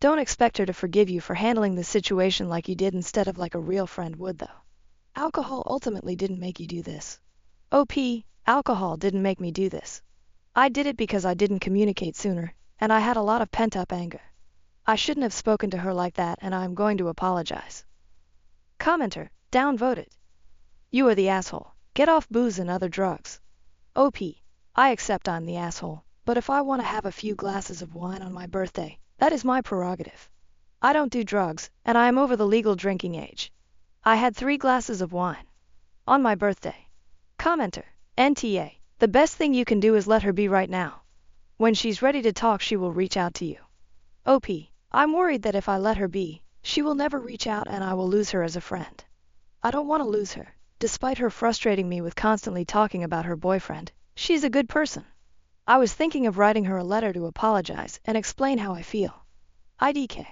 Don't expect her to forgive you for handling the situation like you did instead of like a real friend would though. Alcohol ultimately didn't make you do this. OP, alcohol didn't make me do this. I did it because I didn't communicate sooner, and I had a lot of pent-up anger. I shouldn't have spoken to her like that and I am going to apologize. Commenter, downvoted. You are the asshole. Get off booze and other drugs. OP, I accept I'm the asshole, but if I want to have a few glasses of wine on my birthday, that is my prerogative. I don't do drugs, and I am over the legal drinking age. I had 3 glasses of wine. On my birthday. Commenter, NTA, the best thing you can do is let her be right now. When she's ready to talk she will reach out to you. OP, I'm worried that if I let her be, she will never reach out and I will lose her as a friend. I don't want to lose her. Despite her frustrating me with constantly talking about her boyfriend, she's a good person. I was thinking of writing her a letter to apologize and explain how I feel. IDK.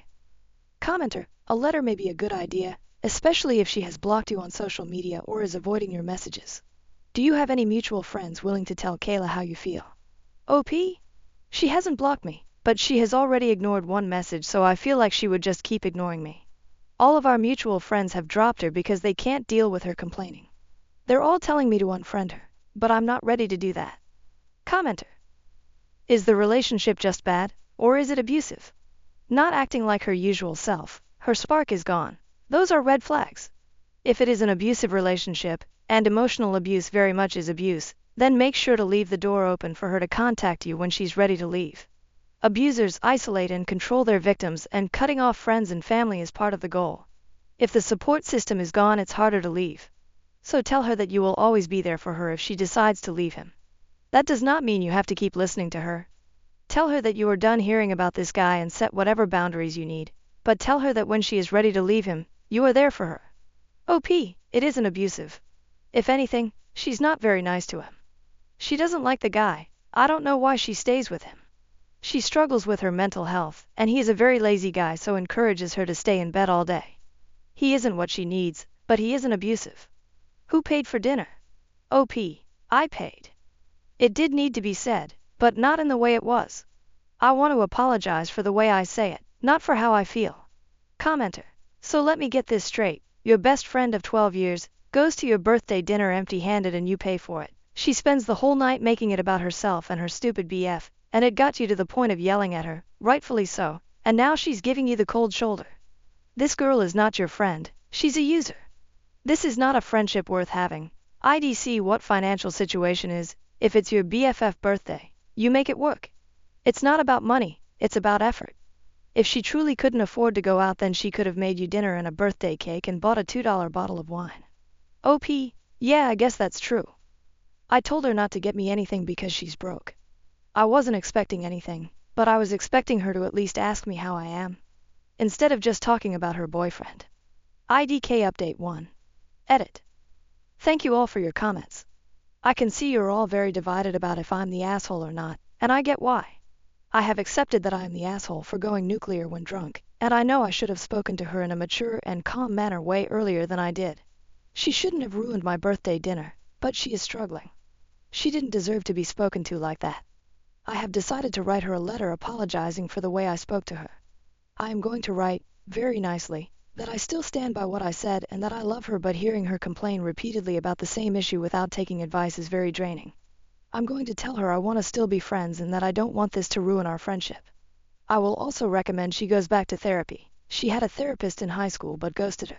Commenter, a letter may be a good idea, especially if she has blocked you on social media or is avoiding your messages. Do you have any mutual friends willing to tell Kayla how you feel? OP? She hasn't blocked me, but she has already ignored one message, so I feel like she would just keep ignoring me. All of our mutual friends have dropped her because they can't deal with her complaining. They're all telling me to unfriend her, but I'm not ready to do that. Commenter. Is the relationship just bad, or is it abusive? Not acting like her usual self, her spark is gone. Those are red flags. If it is an abusive relationship, and emotional abuse very much is abuse, then make sure to leave the door open for her to contact you when she's ready to leave. Abusers isolate and control their victims, and cutting off friends and family is part of the goal. If the support system is gone, it's harder to leave. So tell her that you will always be there for her if she decides to leave him. That does not mean you have to keep listening to her. Tell her that you are done hearing about this guy and set whatever boundaries you need, but tell her that when she is ready to leave him, you are there for her. OP, it isn't abusive. If anything, she's not very nice to him. She doesn't like the guy. I don't know why she stays with him. She struggles with her mental health, and he is a very lazy guy, so encourages her to stay in bed all day. He isn't what she needs, but he isn't abusive. Who paid for dinner? OP, I paid. It did need to be said, but not in the way it was. I want to apologize for the way I say it, not for how I feel. Commenter. So let me get this straight. Your best friend of 12 years goes to your birthday dinner empty-handed and you pay for it. She spends the whole night making it about herself and her stupid BF, and it got you to the point of yelling at her, rightfully so, and now she's giving you the cold shoulder. This girl is not your friend, she's a user. This is not a friendship worth having. IDC what financial situation is, if it's your BFF birthday, you make it work. It's not about money, it's about effort. If she truly couldn't afford to go out, then she could have made you dinner and a birthday cake and bought a $2 bottle of wine. OP, yeah, I guess that's true. I told her not to get me anything because she's broke. I wasn't expecting anything, but I was expecting her to at least ask me how I am, instead of just talking about her boyfriend. IDK Update 1. Edit. Thank you all for your comments. I can see you're all very divided about if I'm the asshole or not, and I get why. I have accepted that I am the asshole for going nuclear when drunk, and I know I should have spoken to her in a mature and calm manner way earlier than I did. She shouldn't have ruined my birthday dinner, but she is struggling. She didn't deserve to be spoken to like that. I have decided to write her a letter apologizing for the way I spoke to her. I am going to write, very nicely, that I still stand by what I said and that I love her, but hearing her complain repeatedly about the same issue without taking advice is very draining. I'm going to tell her I want to still be friends and that I don't want this to ruin our friendship. I will also recommend she goes back to therapy. She had a therapist in high school but ghosted her.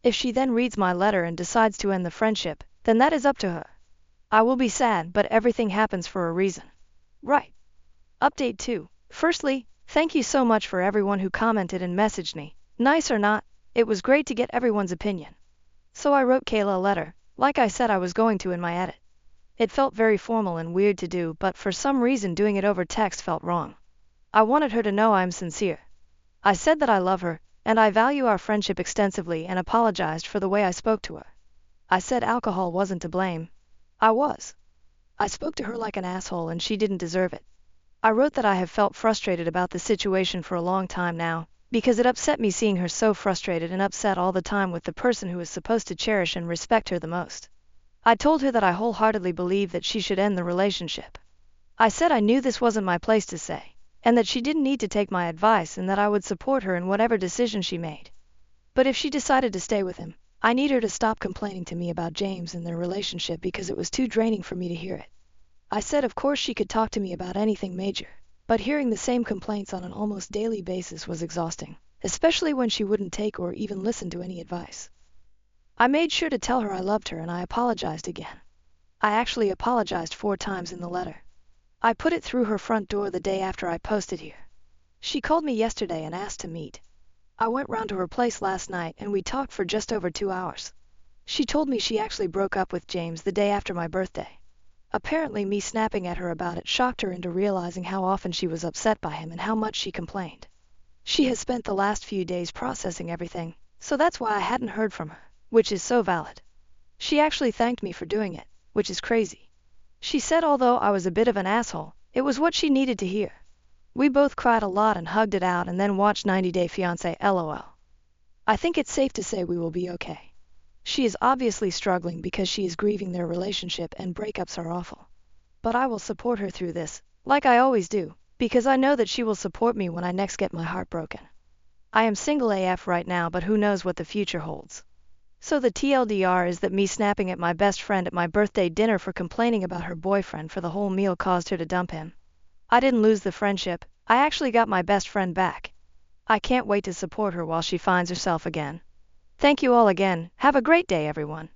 If she then reads my letter and decides to end the friendship, then that is up to her. I will be sad, but everything happens for a reason. Right. Update 2. Firstly, thank you so much for everyone who commented and messaged me. Nice or not, it was great to get everyone's opinion. So I wrote Kayla a letter, like I said I was going to in my edit. It felt very formal and weird to do, but for some reason doing it over text felt wrong. I wanted her to know I'm sincere. I said that I love her, and I value our friendship extensively, and apologized for the way I spoke to her. I said alcohol wasn't to blame. I was. I spoke to her like an asshole and she didn't deserve it. I wrote that I have felt frustrated about the situation for a long time now, because it upset me seeing her so frustrated and upset all the time with the person who is supposed to cherish and respect her the most. I told her that I wholeheartedly believe that she should end the relationship. I said I knew this wasn't my place to say, and that she didn't need to take my advice and that I would support her in whatever decision she made. But if she decided to stay with him, I need her to stop complaining to me about James and their relationship because it was too draining for me to hear it. I said of course she could talk to me about anything major, but hearing the same complaints on an almost daily basis was exhausting, especially when she wouldn't take or even listen to any advice. I made sure to tell her I loved her and I apologized again. I actually apologized 4 times in the letter. I put it through her front door the day after I posted here. She called me yesterday and asked to meet. I went round to her place last night and we talked for just over 2 hours. She told me she actually broke up with James the day after my birthday. Apparently me snapping at her about it shocked her into realizing how often she was upset by him and how much she complained. She has spent the last few days processing everything, so that's why I hadn't heard from her, which is so valid. She actually thanked me for doing it, which is crazy. She said although I was a bit of an asshole, it was what she needed to hear. We both cried a lot and hugged it out and then watched 90 Day Fiancé LOL. I think it's safe to say we will be okay. She is obviously struggling because she is grieving their relationship and breakups are awful. But I will support her through this, like I always do, because I know that she will support me when I next get my heart broken. I am single AF right now, but who knows what the future holds. So the TLDR is that me snapping at my best friend at my birthday dinner for complaining about her boyfriend for the whole meal caused her to dump him. I didn't lose the friendship, I actually got my best friend back. I can't wait to support her while she finds herself again. Thank you all again. Have a great day, everyone.